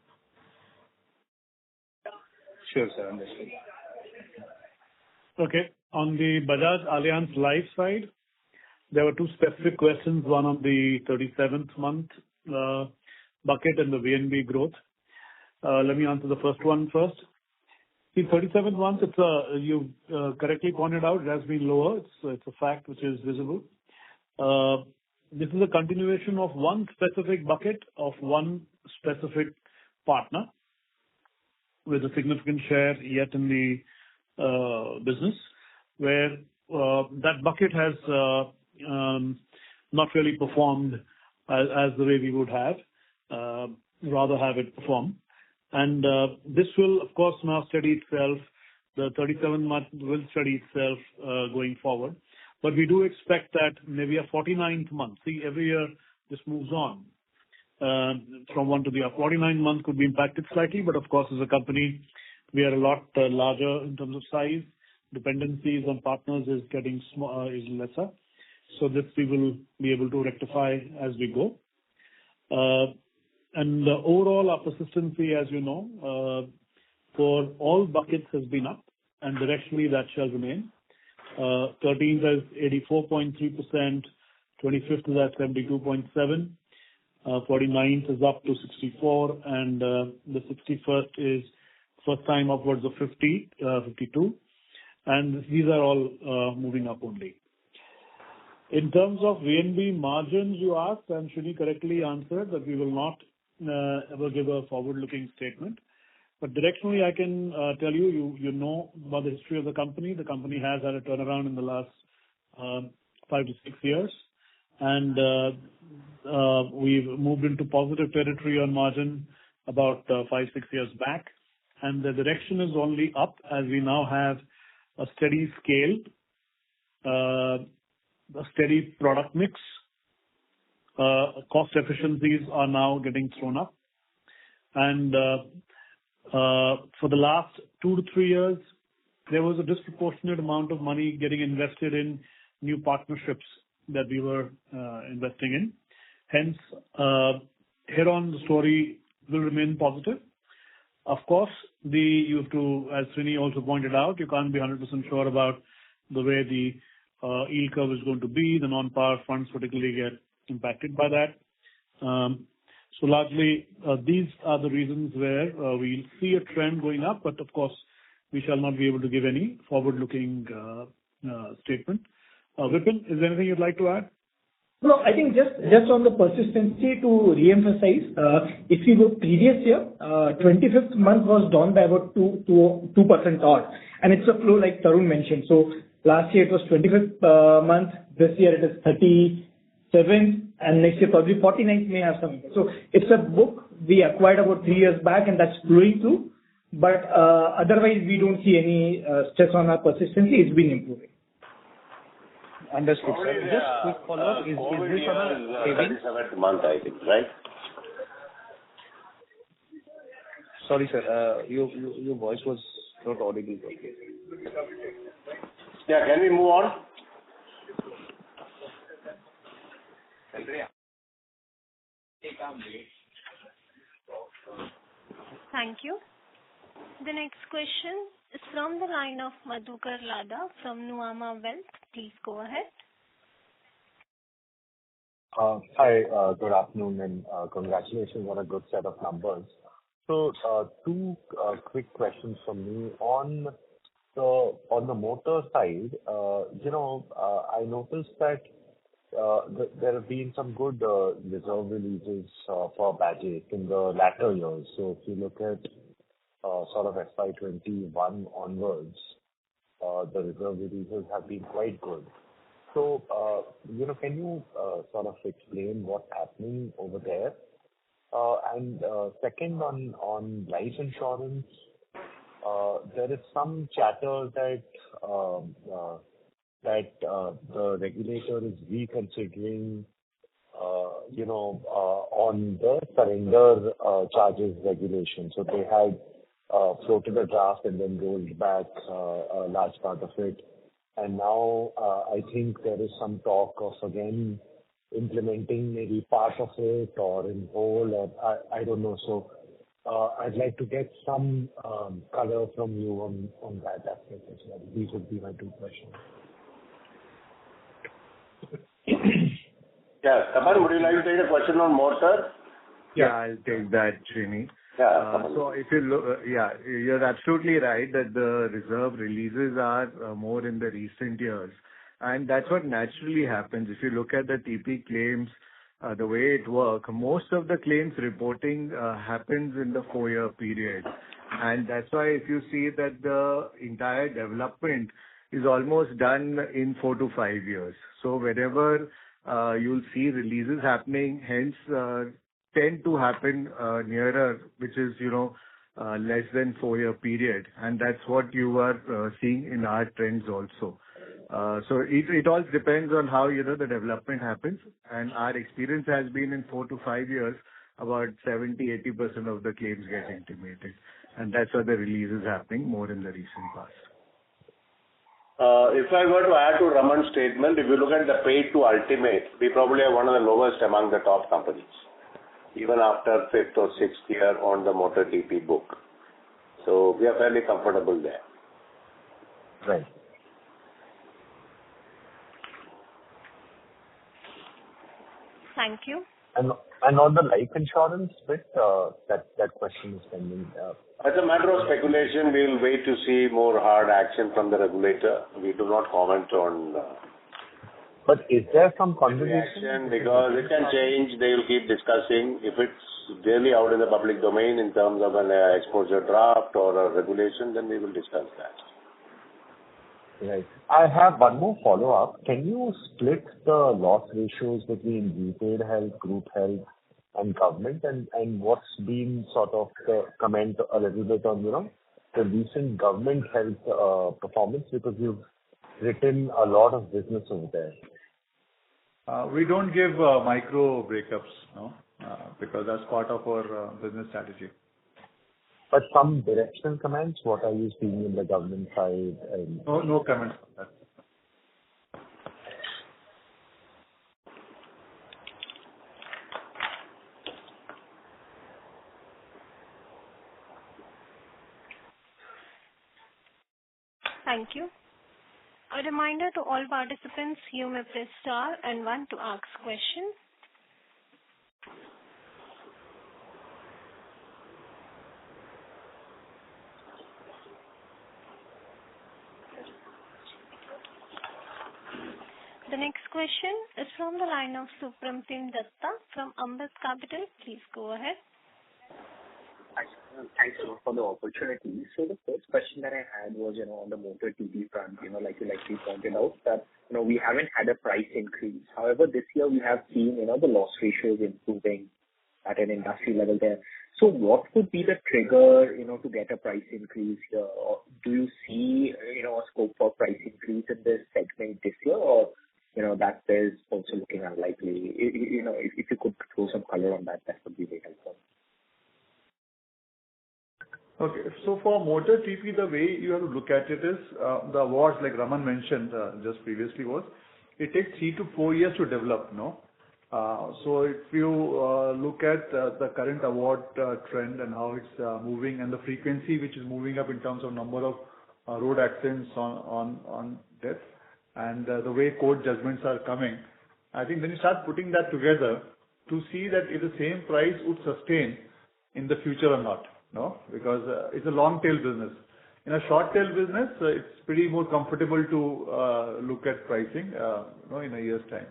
Sure, sir. Understood. Okay. On the Bajaj Allianz Life side, there were two specific questions, one on the 37th month bucket and the VNB growth. Let me answer the first one first. The 37th month, you correctly pointed out, it has been lower. It's a fact which is visible. This is a continuation of one specific bucket of one specific partner with a significant share yet in the business, where that bucket has not really performed as the way we would have, rather have it perform. And this will, of course, now steady itself. The 37 month will steady itself going forward. But we do expect that maybe a 49th month. See, every year this moves on from one to the other. 49 month could be impacted slightly, but of course, as a company, we are a lot larger in terms of size. Dependencies on partners is getting is lesser. So this we will be able to rectify as we go. And overall, our persistency, as you know, for all buckets has been up, and directionally that shall remain. 13th is 84.3%, 25th is at 72.7%, 49th is up to 64%, and the 61st is first time upwards of 52%, and these are all moving up only. In terms of VNB margins, you asked, and Shrini correctly answered that we will not ever give a forward-looking statement. But directionally, I can tell you know about the history of the company. The company has had a turnaround in the last 5 to 6 years, and we've moved into positive territory on margin about 5-6 years back. And the direction is only up as we now have a steady scale, a steady product mix. Cost efficiencies are now getting thrown up. And for the last 2 to 3 years, there was a disproportionate amount of money getting invested in new partnerships that we were investing in. Hence, here on the story will remain positive. Of course, you have to, as Srini also pointed out, you can't be 100% sure about the way the yield curve is going to be. The non-par funds particularly get impacted by that. So largely, these are the reasons where we'll see a trend going up, but of course, we shall not be able to give any forward-looking statement. Vipin, is there anything you'd like to add? No, I think just on the persistency to re-emphasize, if you look previous year, 25th month was down by about 2% odd. And it's a flow like Tarun mentioned. So last year it was 25th month, this year it is 37th, and next year probably 49th may have some. So it's a book we acquired about 3 years back and that's flowing through. But otherwise we don't see any stress on our persistency. It's been improving. Understood, sir. Just quick follow-up. Is this on a savings? 37th month, I think, right? Sorry, sir. Your voice was not audible. Yeah, can we move on? Thank you. The next question is from the line of Madhukar Ladha from Nuvama Wealth. Please go ahead. Hi, good afternoon, and congratulations on a good set of numbers. So, two quick questions from me. On the motor side, I noticed that there have been some good reserve releases for Bajaj in the latter years. So if you look at sort of FY21 onwards, the reserve releases have been quite good. So, can you sort of explain what's happening over there? And second, on life insurance, there is some chatter that the regulator is reconsidering, on the surrender charges regulation. So they had floated a draft and then rolled back a large part of it. And now I think there is some talk of again implementing maybe part of it or in whole, or I don't know. So I'd like to get some color from you on that aspect as well. These would be my two questions. Yeah. Tapan, would you like to take a question on motor? Yeah, I'll take that, Srini. Yeah. So if you look, you're absolutely right that the reserve releases are more in the recent years. And that's what naturally happens. If you look at the TP claims, the way it works, most of the claims reporting happens in the 4-year period. And that's why if you see that the entire development is almost done in 4 to 5 years. So wherever you'll see releases happening, hence tend to happen nearer, which is, less than 4-year period. And that's what you are seeing in our trends also. So it all depends on how, the development happens. And our experience has been in 4 to 5 years, about 70-80% of the claims get intimated. And that's why the release is happening more in the recent past. If I were to add to Raman's statement, if you look at the paid to ultimate, we probably are one of the lowest among the top companies, even after 5th or 6th year on the motor TP book. So we are fairly comfortable there. Right. Thank you. And on the life insurance bit, that question is pending. As a matter of speculation, we will wait to see more hard action from the regulator. We do not comment on. But is there some conversation? Because it can change. They will keep discussing. If it's really out in the public domain in terms of an exposure draft or a regulation, then we will discuss that. Right. I have one more follow-up. Can you split the loss ratios between retail health, group health, and government, and what's been sort of comment a little bit on, the recent government health performance, because you've written a lot of business over there. We don't give micro breakups, because that's part of our business strategy. But some directional comments, what are you seeing in the government side? No comments on that. Thank you. A reminder to all participants, you may press star and 1 to ask questions. The next question is from the line of Supratim Datta from Ambit Capital. Please go ahead. Thanks a lot for the opportunity. So the first question that I had was, on the motor TP front, like you pointed out, that, we haven't had a price increase. However, this year we have seen, the loss ratios improving at an industry level there. So what would be the trigger, to get a price increase here? Or do you see, a scope for price increase in this segment this year, or, that is also looking unlikely? If you could throw some color on that would be very helpful. Okay. So for motor TP, the way you have to look at it is, the awards, like Raman mentioned just previously, was it takes 3 to 4 years to develop, So if you look at the current award trend and how it's moving, and the frequency which is moving up in terms of number of road accidents on death, and the way court judgments are coming, I think when you start putting that together to see that if the same price would sustain in the future or not, because it's a long tail business. In a short tail business, it's pretty more comfortable to look at pricing, in a year's time.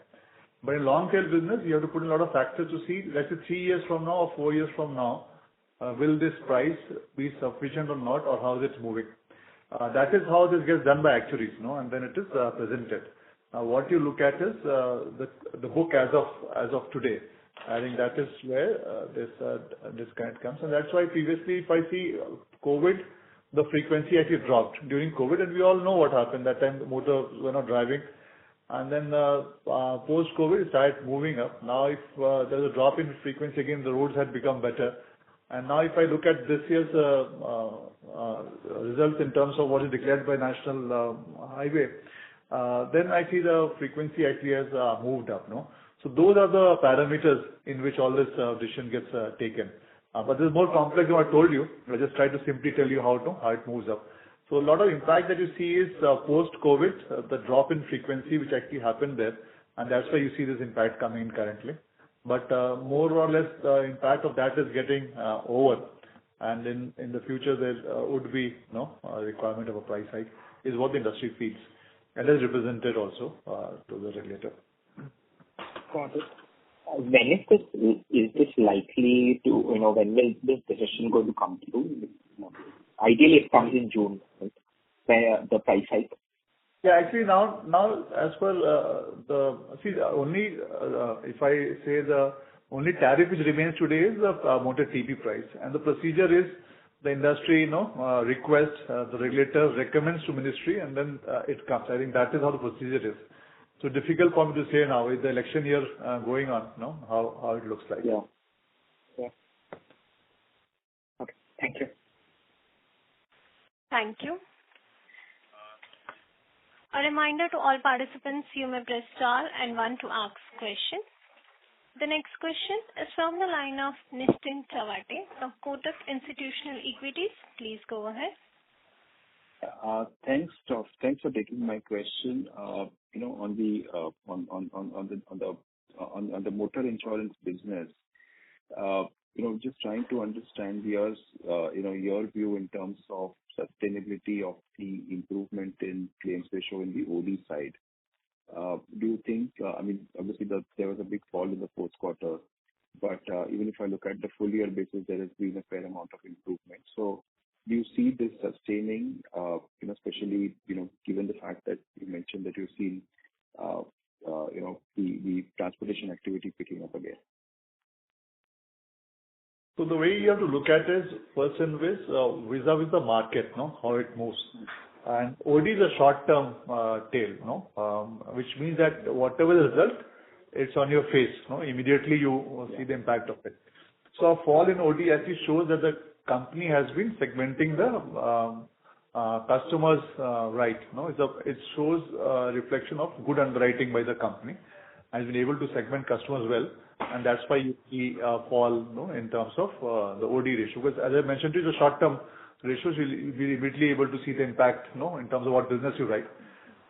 But in long tail business, you have to put in a lot of factors to see, let's say 3 years from now or 4 years from now, will this price be sufficient or not, or how is it moving? That is how this gets done by actuaries, and then it is presented. What you look at is the book as of today. I think that is where this kind comes, and that's why previously, if I see COVID, the frequency actually dropped during COVID, and we all know what happened. That time the motors were not driving, and then post-COVID it started moving up. Now, if there's a drop in frequency again, the roads had become better. And now, if I look at this year's results in terms of what is declared by National Highway, then I see the frequency actually has moved up. So those are the parameters in which all this decision gets taken. But this is more complex than I told you. I just try to simply tell you how it moves up. So a lot of impact that you see is post-COVID, the drop in frequency which actually happened there, and that's why you see this impact coming in currently. But more or less, the impact of that is getting over, and in the future there would be a requirement of a price hike, is what the industry feels, and is represented also to the regulator. Got it. When is this likely to, when will this decision going to come through? Ideally, it comes in June, right? The price hike. Yeah, actually now as per if I say the only tariff which remains today is the motor TP price, and the procedure is the industry requests, the regulator recommends to ministry, and then it comes. I think that is how the procedure is. So difficult for me to say now with the election year going on, how it looks like. Yeah. Okay. Thank you. Thank you. A reminder to all participants, you may press star and 1 to ask question. The next question is from the line of Nischint Chawathe from Kotak Institutional Equities. Please go ahead. Thanks for taking my question. On the motor insurance business, just trying to understand your view in terms of sustainability of the improvement in claims ratio in the OD side. Do you think, obviously there was a big fall in the fourth quarter, but even if I look at the full year basis, there has been a fair amount of improvement. So do you see this sustaining, especially, given the fact that you mentioned that you've seen, the transportation activity picking up again? So the way you have to look at it is first and vis-a-vis the market, how it moves. And OD is a short-term tail, which means that whatever the result, it's on your face. Immediately you see the impact of it. So a fall in OD actually shows that the company has been segmenting the customers right. It shows a reflection of good underwriting by the company, has been able to segment customers well, and that's why you see a fall in terms of the OD ratio. Because as I mentioned to you, the short-term ratios, you'll be immediately able to see the impact in terms of what business you write.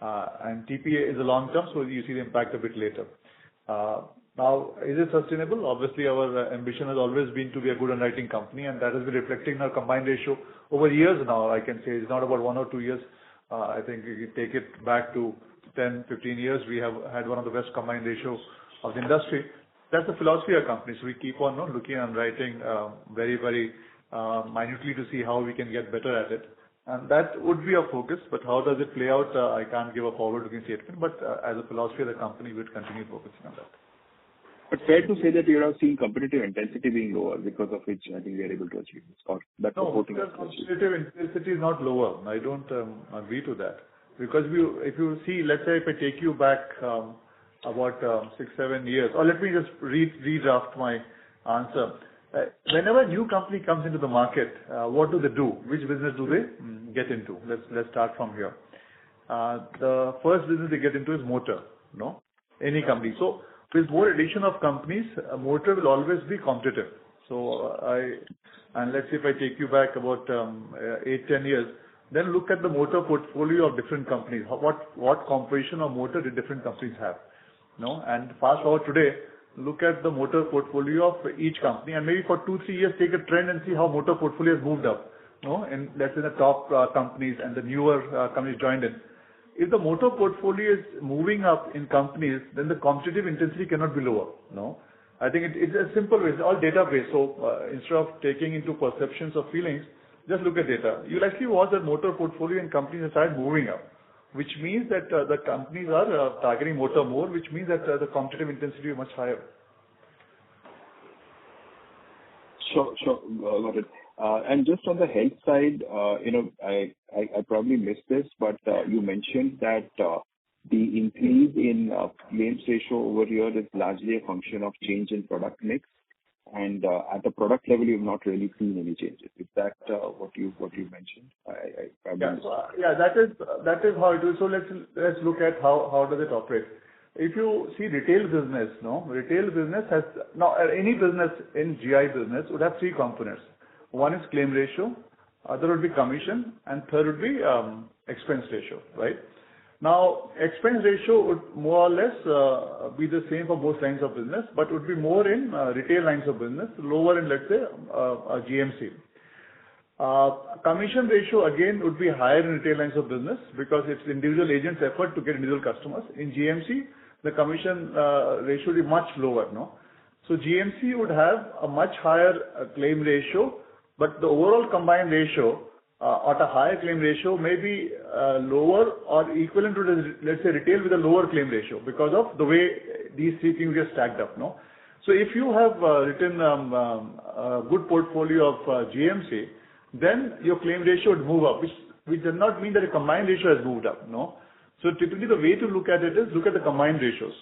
And TPA is a long-term, so you see the impact a bit later. Now, is it sustainable? Obviously, our ambition has always been to be a good underwriting company, and that has been reflecting in our combined ratio over years now. I can say it's not about 1 or 2 years. I think if you take it back to 10, 15 years, we have had one of the best combined ratios of the industry. That's the philosophy of our company. So we keep on looking and writing very, very minutely to see how we can get better at it. And that would be our focus. But how does it play out? I can't give a forward-looking statement. But as a philosophy of the company, we would continue focusing on that. But fair to say that you have seen competitive intensity being lower, because of which I think we are able to achieve this. Or that's supporting us. Competitive intensity is not lower. I don't agree to that. Because if you see, let's say if I take you back about 6-7 years, or let me just redraft my answer. Whenever a new company comes into the market, what do they do? Which business do they get into? Let's start from here. The first business they get into is motor. Any company. So with more addition of companies, motor will always be competitive. So let's say if I take you back about 8-10 years, then look at the motor portfolio of different companies. What composition of motor did different companies have? And fast forward today, look at the motor portfolio of each company, and maybe for 2-3 years take a trend and see how motor portfolio has moved up. And let's say the top companies and the newer companies joined in. if the motor portfolio is moving up in companies, then the competitive intensity cannot be lower. No, I think it's a simple way. It's all data-based. So instead of taking into perceptions or feelings, just look at data. You'll actually watch that motor portfolio and companies have started moving up, which means that the companies are targeting motor more, which means that the competitive intensity is much higher. Sure. Got it. And just on the health side, I probably missed this, but you mentioned that the increase in claims ratio over here is largely a function of change in product mix, and at the product level, you've not really seen any changes. Is that what you mentioned? I probably missed that. Yeah, that is how it is. So let's look at how does it operate. If you see retail business, retail business has any business in GI business would have three components. One is claim ratio, other would be commission, and third would be expense ratio, right? Now, expense ratio would more or less be the same for both lines of business, but would be more in retail lines of business, lower in, let's say, GMC. Commission ratio again would be higher in retail lines of business because it's individual agents' effort to get individual customers. In GMC, the commission ratio would be much lower, So GMC would have a much higher claim ratio, but the overall combined ratio at a higher claim ratio may be lower or equivalent to, let's say, retail with a lower claim ratio because of the way these three things get stacked up, So if you have written a good portfolio of GMC, then your claim ratio would move up, which does not mean that the combined ratio has moved up, So typically the way to look at it is look at the combined ratios.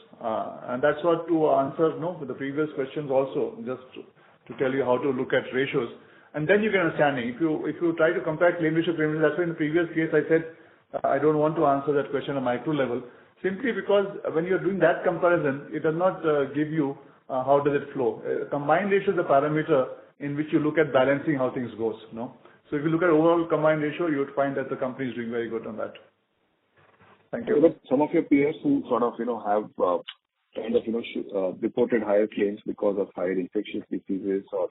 And that's what to answer with the previous questions also, just to tell you how to look at ratios. And then you get understanding. If you try to compare claim ratio, that's why in the previous case I said I don't want to answer that question on a micro level, simply because when you're doing that comparison, it does not give you how does it flow. Combined ratio is a parameter in which you look at balancing how things goes. So if you look at overall combined ratio, you would find that the company is doing very good on that. Thank you. But some of your peers who sort of have reported higher claims because of higher infectious diseases or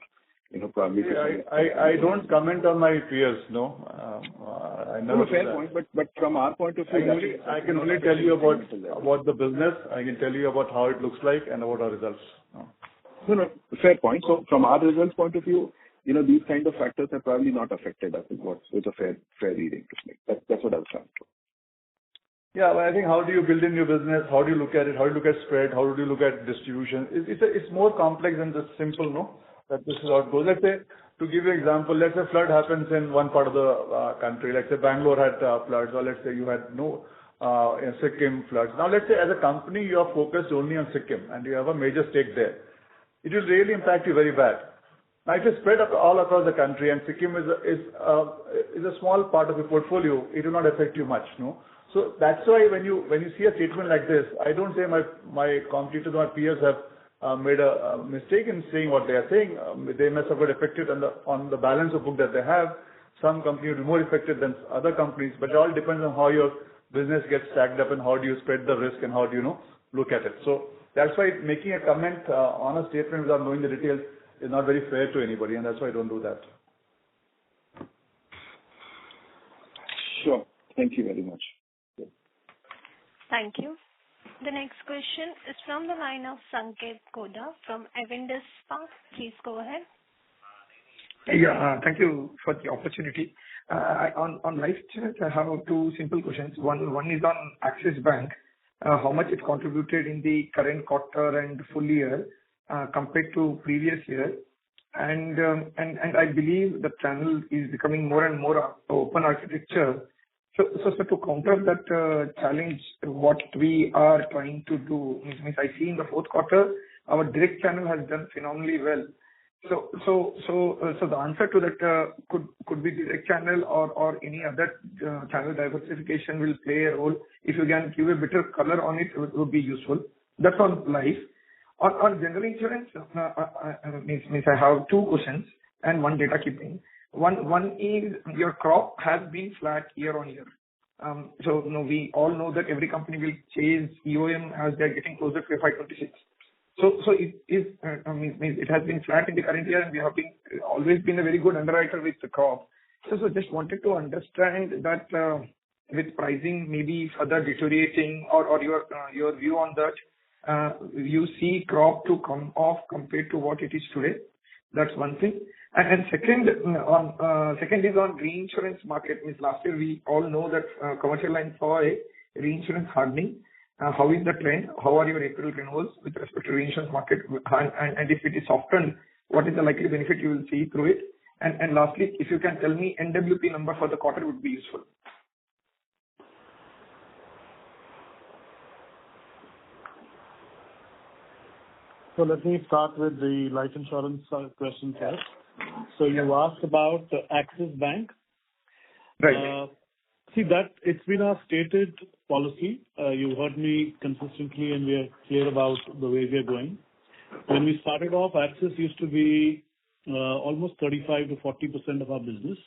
probably. I don't comment on my peers. I never. Fair point, but from our point of view, I can only tell you about the business. I can tell you about how it looks like and about our results. No, fair point. So from our results point of view, these kind of factors have probably not affected us. It's a fair reading to make. That's what I was trying to. Yeah, but I think how do you build in your business? How do you look at it? How do you look at spread? How do you look at distribution? It's more complex than just simple, that this is how it goes. Let's say, to give you an example, let's say flood happens in one part of the country. Let's say Bangalore had floods, or let's say you had Sikkim floods. Now, let's say as a company, you are focused only on Sikkim and you have a major stake there. It will really impact you very bad. Now, if you spread all across the country and Sikkim is a small part of your portfolio, it will not affect you much, So that's why when you see a statement like this, I don't say my competitors, my peers have made a mistake in saying what they are saying. They must have got affected on the balance of book that they have. Some companies will be more affected than other companies, but it all depends on how your business gets stacked up and how do you spread the risk and how do you look at it. So that's why making a comment on a statement without knowing the details is not very fair to anybody, and that's why I don't do that. Sure. Thank you very much. Thank you. The next question is from the line of Sanket Koda from Avendus Spark. Please go ahead. Yeah, thank you for the opportunity. On life insurance, I have two simple questions. One is on Axis Bank. How much it contributed in the current quarter and full year compared to previous year? And I believe the channel is becoming more and more open architecture. So to counter that challenge, what we are trying to do means I see in the fourth quarter our direct channel has done phenomenally well. So the answer to that could be direct channel or any other channel diversification will play a role. If you can give a better color on it would be useful. That's on life. On general insurance, means I have two questions and one data keeping. One is your crop has been flat year on year. So we all know that every company will chase EOM as they are getting closer to FY26. So it has been flat in the current year, and we have always been a very good underwriter with the crop. So just wanted to understand that with pricing maybe further deteriorating or your view on that, you see crop to come off compared to what it is today? That's one thing. And second is on reinsurance market. Means last year we all know that commercial line saw a reinsurance hardening. How is the trend? How are your April renewals with respect to reinsurance market? And if it is softened, what is the likely benefit you will see through it? And lastly, if you can tell me NWP number for the quarter would be useful. So let me start with the life insurance question first. So you asked about Axis Bank. Right. See that it's been our stated policy. You heard me consistently, and we are clear about the way we are going. When we started off, Axis used to be almost 35 to 40% of our business.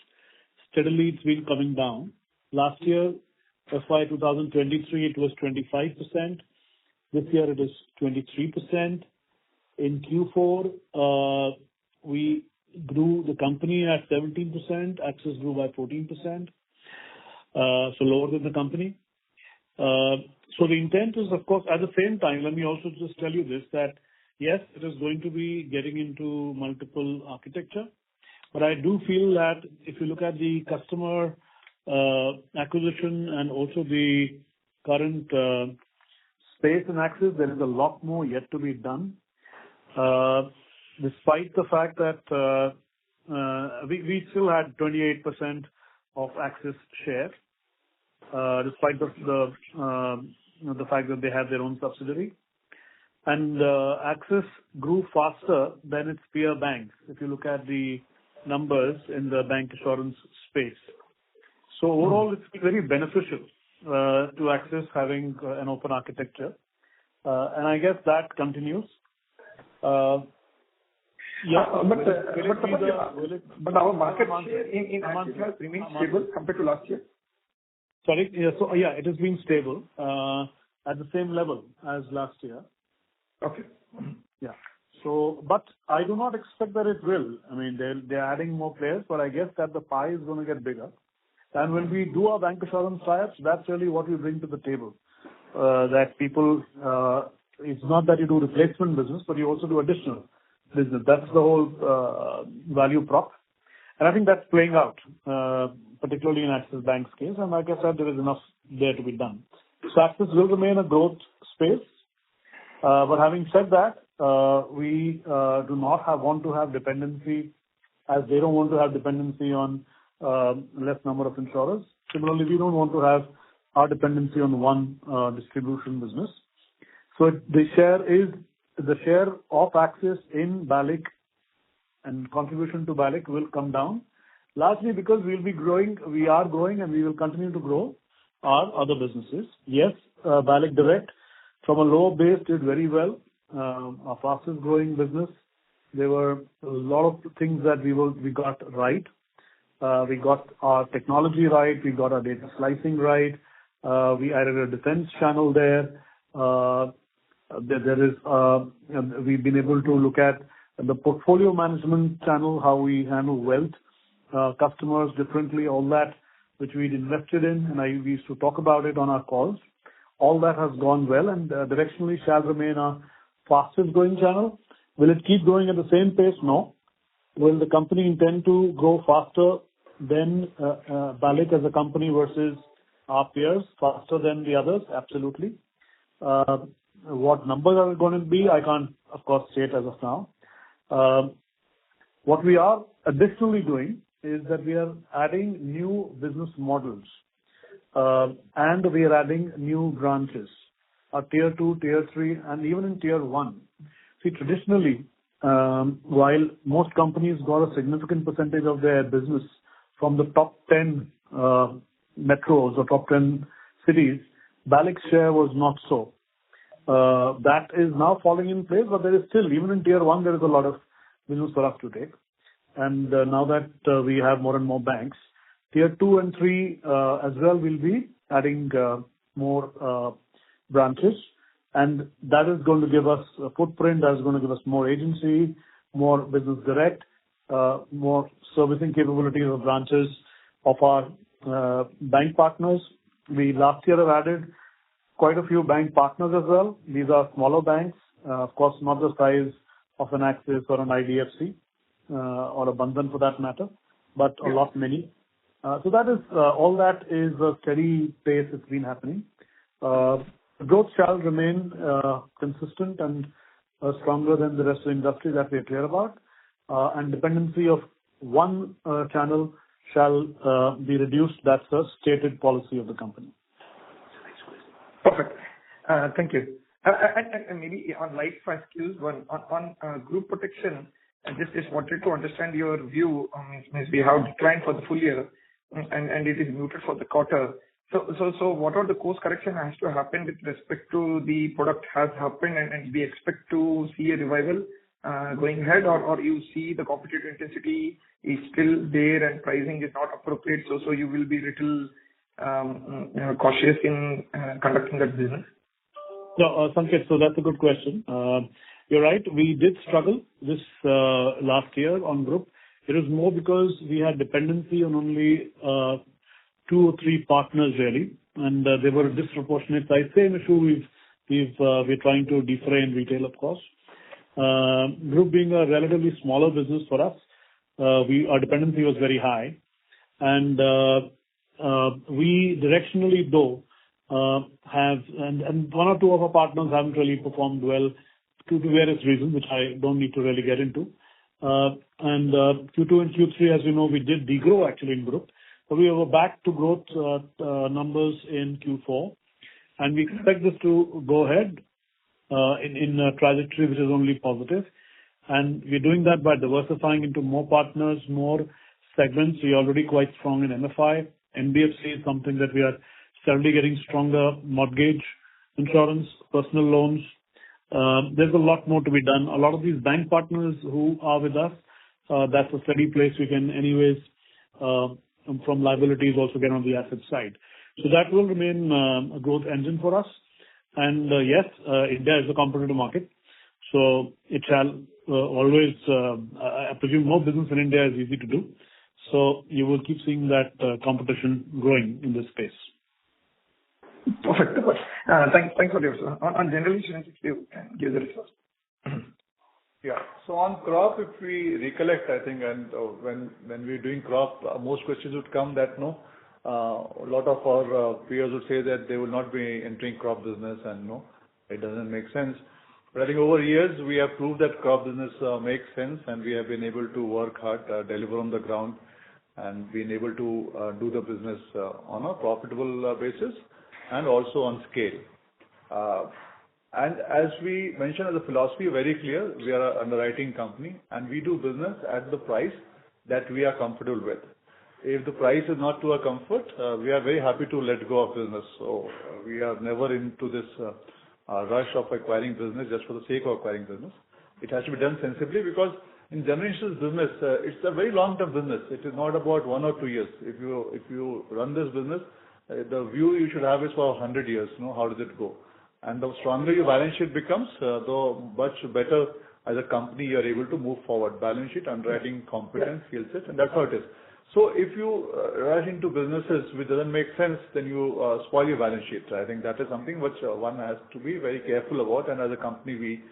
Steadily, it's been coming down. Last year, FY 2023, it was 25%. This year, it is 23%. In Q4, we grew the company at 17%. Axis grew by 14%. So lower than the company. So the intent is, of course, at the same time, let me also just tell you this, that yes, it is going to be getting into multiple architecture. But I do feel that if you look at the customer acquisition and also the current space in Axis, there is a lot more yet to be done. Despite the fact that we still had 28% of Axis share, despite the fact that they have their own subsidiary. And Axis grew faster than its peer banks, if you look at the numbers in the bank insurance space. So overall, it's been very beneficial to Axis having an open architecture. And I guess that continues. But our market share in Axis has remained stable compared to last year. Sorry, yeah, so yeah, it has been stable at the same level as last year. Okay. Yeah. So, but I do not expect that it will. I mean, they're adding more players, but I guess that the pie is going to get bigger. And when we do our bank insurance tie-ups, that's really what we bring to the table. That people, it's not that you do replacement business, but you also do additional business. That's the whole value prop. And I think that's playing out, particularly in Axis Bank's case. And like I said, there is enough there to be done. So Axis will remain a growth space. But having said that, we do not want to have dependency, as they don't want to have dependency on less number of insurers. Similarly, we don't want to have our dependency on one distribution business. So the share of Axis in BALIC and contribution to BALIC will come down, largely because we are growing and we will continue to grow our other businesses. Yes, BALIC Direct from a low base did very well. Our fastest growing business. There were a lot of things that we got right. We got our technology right. We got our data slicing right. We added a defense channel there. We've been able to look at the portfolio management channel, how we handle wealth customers differently, all that which we'd invested in, and we used to talk about it on our calls. All that has gone well and directionally shall remain our fastest growing channel. Will it keep growing at the same pace? No. Will the company intend to grow faster than BALIC as a company versus our peers, faster than the others? Absolutely. What numbers are going to be, I can't, of course, say it as of now. What we are additionally doing is that we are adding new business models. And we are adding new branches, tier 2, tier 3, and even in tier 1. See, traditionally, while most companies got a significant percentage of their business from the top 10 metros or top 10 cities, BALIC's share was not so. That is now falling in place, but there is still, even in tier 1, there is a lot of business for us to take. And now that we have more and more banks, tier 2 and 3 as well will be adding more branches. And that is going to give us a footprint, that is going to give us more agency, more business direct, more servicing capabilities of branches of our bank partners, We last year have added quite a few bank partners as well. These are smaller banks, of course, not the size of an Axis or an IDFC or a Bandhan for that matter, but a lot many. So that is all that is a steady pace it's been happening. Growth shall remain consistent and stronger than the rest of the industry that we are clear about, and dependency of one channel shall be reduced. That's a stated policy of the company. Perfect. Thank you. And maybe on life skills, one on group protection, I just wanted to understand your view. Means we have declined for the full year, and it is muted for the quarter. So what are the course correction has to happen with respect to the product has happened, and we expect to see a revival going ahead, or you see the competitive intensity is still there and pricing is not appropriate, so you will be little cautious in conducting that business? No, Sanket, so that's a good question. You're right. We did struggle this last year on group. It was more because we had dependency on only 2 or 3 partners really, and they were disproportionate size. Same issue we're trying to defray in retail, of course. Group being a relatively smaller business for us, our dependency was very high, and we directionally though have and 1 or 2 of our partners haven't really performed well due to various reasons, which I don't need to really get into. And Q2 and Q3, as you know, we did degrow actually in group, but we were back to growth numbers in Q4, and we expect this to go ahead in a trajectory which is only positive. And we're doing that by diversifying into more partners, more segments. We're already quite strong in MFI. NBFC is something that we are steadily getting stronger. Mortgage, insurance, personal loans. There's a lot more to be done. A lot of these bank partners who are with us, that's a steady place we can anyways, from liabilities also get on the asset side. So that will remain a growth engine for us. And yes, India is a competitive market. So it shall always, I presume no business in India is easy to do. So you will keep seeing that competition growing in this space. Perfect. Thanks for the answer. On general insurance, if you can give the response. Yeah. So on crop, if we recollect, I think, and when we're doing crop, most questions would come that no, a lot of our peers would say that they will not be entering crop business, and no, it doesn't make sense. But I think over years we have proved that crop business makes sense, and we have been able to work hard, deliver on the ground, and been able to do the business on a profitable basis and also on scale. And as we mentioned as a philosophy, very clear, we are an underwriting company and we do business at the price that we are comfortable with. If the price is not to our comfort, we are very happy to let go of business. So we are never into this rush of acquiring business just for the sake of acquiring business. It has to be done sensibly, because in general insurance business, it's a very long-term business. It is not about 1 or 2 years. If you run this business, the view you should have is for 100 years. How does it go? And the stronger your balance sheet becomes, the much better as a company you are able to move forward. Balance sheet, underwriting, competence, skill set, and that's how it is. So if you rush into businesses which doesn't make sense, then you spoil your balance sheet. I think that is something which one has to be very careful about, and as a company we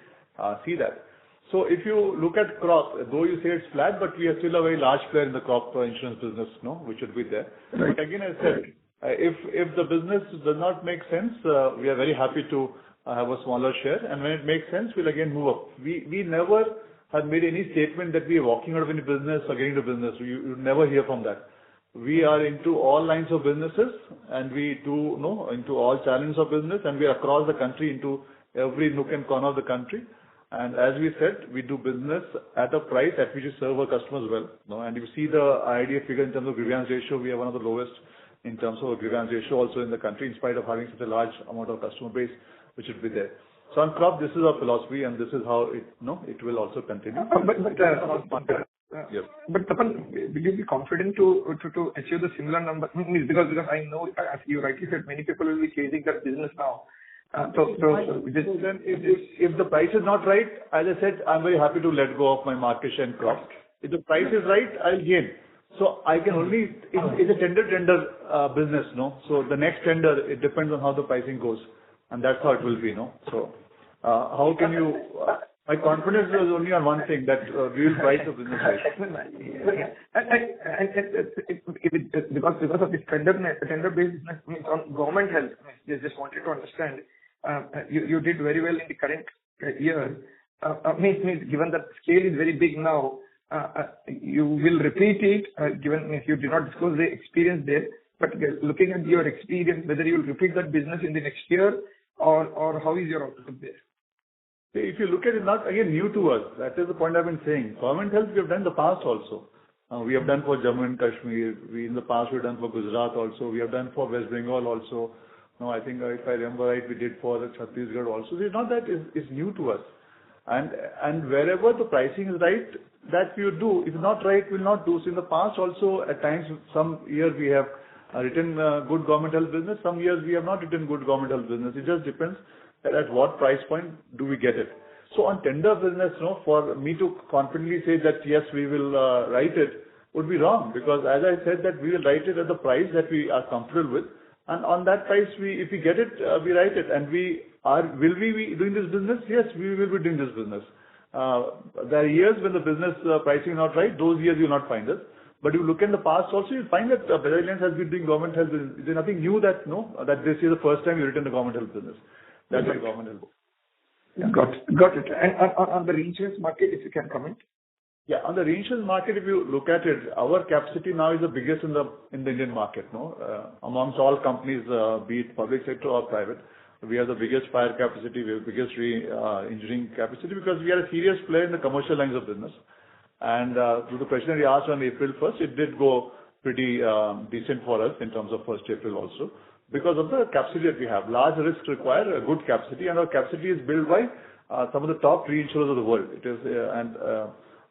see that. So if you look at crop, though you say it's flat, but we are still a very large player in the crop insurance business, which should be there. Right. But again, I said, if the business does not make sense, we are very happy to have a smaller share, and when it makes sense, we'll again move up. We never have made any statement that we are walking out of any business or getting into business. You never hear from that. We are into all lines of businesses, and we do into all channels of business, and we are across the country into every nook and corner of the country. And as we said, we do business at a price at which we serve our customers well. And if you see the IDA figure in terms of grievance ratio, we are one of the lowest in terms of grievance ratio also in the country, in spite of having such a large amount of customer base which should be there. So on crop, this is our philosophy, and this is how it will also continue. Yes. But Tapan, will you be confident to achieve the similar number? Because I know, as you rightly said, many people will be chasing that business now. So then if the price is not right, as I said, I'm very happy to let go of my market share in crop. If the price is right, I'll gain. So I can only, it's a tender business, no? So the next tender, it depends on how the pricing goes, and that's how it will be, no? So, how can you, my confidence is only on one thing, that we will price the business right. Because of this tender-based business means on government health, just wanted to understand, you did very well in the current year. Means given that scale is very big now, you will repeat it, given if you did not disclose the experience there, but looking at your experience, whether you will repeat that business in the next year or how is your outlook there? If you look at it, not again new to us. That is the point I've been saying. Government health we have done in the past also. We have done for Jammu and Kashmir. In the past we've done for Gujarat also. We have done for West Bengal also. No, I think if I remember right, we did for Chhattisgarh also. It's not that it's new to us. And wherever the pricing is right, that we will do. If not right, we will not do. So in the past also, at times, some years we have written good government health business. Some years we have not written good government health business. It just depends at what price point do we get it. So on tender business, for me to confidently say that yes, we will write it would be wrong, because as I said that we will write it at the price that we are comfortable with, and on that price, if we get it, we write it. And will we be doing this business? Yes, we will be doing this business. There are years when the business pricing is not right. Those years you will not find us. But if you look in the past also, you'll find that Bajaj Allianz has been doing government health business. There's nothing new that this is the first time you written the government health business. That's the government health. Yeah. Got it. And on the reinsurance market, if you can comment. Yeah, on the reinsurance market, if you look at it, our capacity now is the biggest in the Indian market, amongst all companies, be it public sector or private. We have the biggest fire capacity, we have the biggest engineering capacity, because we are a serious player in the commercial lines of business. And to the question that you asked on April 1st, it did go pretty decent for us in terms of 1st April also, because of the capacity that we have. Large risks require a good capacity, and our capacity is built by some of the top reinsurers of the world. It is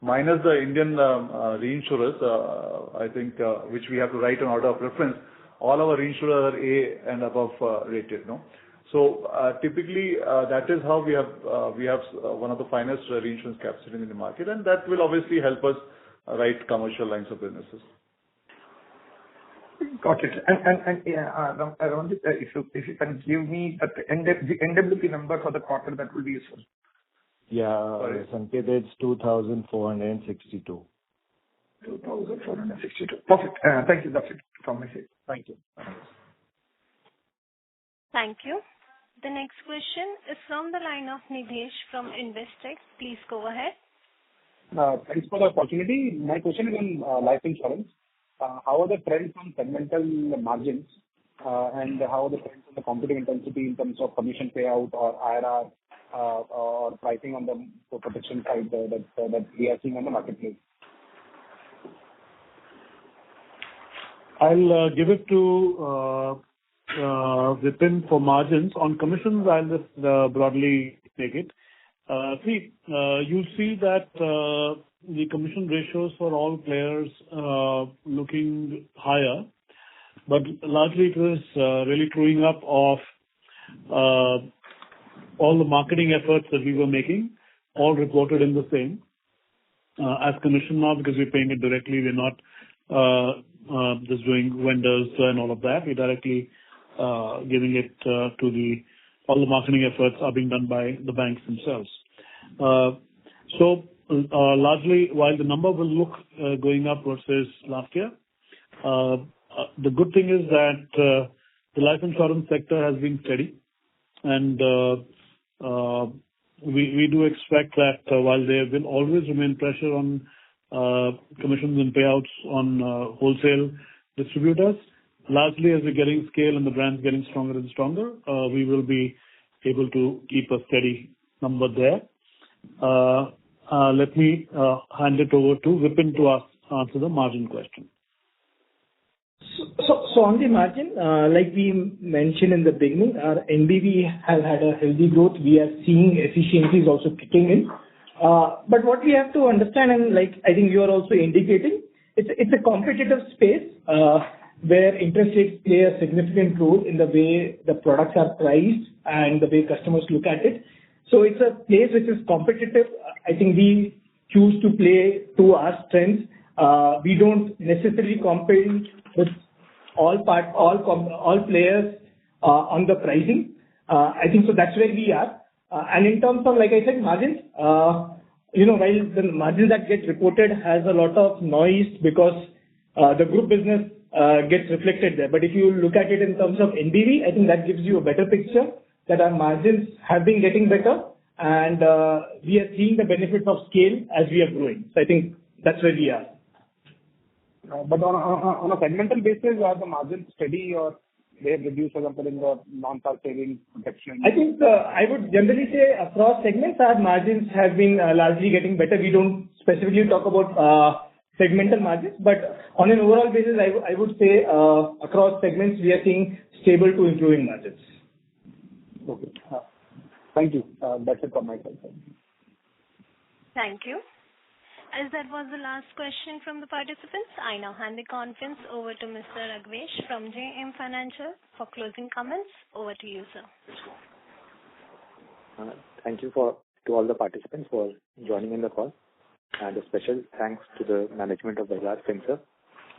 minus the Indian reinsurers, I think, which we have to write an order of preference. All our reinsurers are A and above rated, So typically, that is how we have one of the finest reinsurance capacity in the market, and that will obviously help us write commercial lines of businesses. Got it. And around it, if you can give me the NWP number for the quarter, that will be useful. Yeah, Sanket, it's 2,462. 2,462. Perfect. Thank you. That's it from my side. Thank you. Thank you. The next question is from the line of Nidhesh from Investec. Please go ahead. Thanks for the opportunity. My question is on life insurance. How are the trends on segmental margins, and how are the trends on the competitive intensity in terms of commission payout or IRR, or pricing on the protection side that we are seeing on the marketplace? I'll give it to Vipin for margins. On commissions, I'll just broadly take it. You'll see that the commission ratios for all players looking higher, but largely it was really truing up of all the marketing efforts that we were making, all reported in the same as commission now, because we're paying it directly. We're not just doing vendors and all of that. We're directly giving it to all the marketing efforts are being done by the banks themselves. Largely, while the number will look going up versus last year, the good thing is that the life insurance sector has been steady, and we do expect that while there will always remain pressure on commissions and payouts on wholesale distributors, largely as we're getting scale and the brand's getting stronger and stronger, we will be able to keep a steady number there. Let me hand it over to Vipin to answer the margin question. So on the margin, like we mentioned in the beginning, our NBV has had a healthy growth. We are seeing efficiencies also kicking in. But what we have to understand, and like I think you are also indicating, it's a competitive space where interest rates play a significant role in the way the products are priced and the way customers look at it. So it's a place which is competitive. I think we choose to play to our strengths we don't necessarily compete with all players on the pricing. I think so that's where we are. And in terms of, like I said, margins, while the margins that get reported has a lot of noise because the group business gets reflected there. But if you look at it in terms of NBV, I think that gives you a better picture that our margins have been getting better, and we are seeing the benefits of scale as we are growing. So I think that's where we are. But on a segmental basis, are the margins steady or they have reduced, for example, in the non-par savings protection? I think I would generally say across segments, our margins have been largely getting better. We don't specifically talk about segmental margins, but on an overall basis, I would say across segments, we are seeing stable to improving margins. Okay. Thank you. That's it from my side. Thank you. As that was the last question from the participants, I now hand the conference over to Mr. Raghavesh from JM Financial for closing comments. Over to you, sir. Thank you to all the participants for joining in the call, and a special thanks to the management of Bajaj Finserv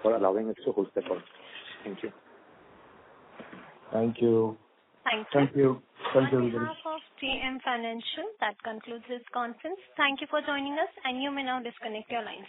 for allowing us to host the call. Thank you. Thank you. Thank you. Thank you, On everybody. behalf of JM Financial, that concludes this conference. Thank you for joining us, and you may now disconnect your lines.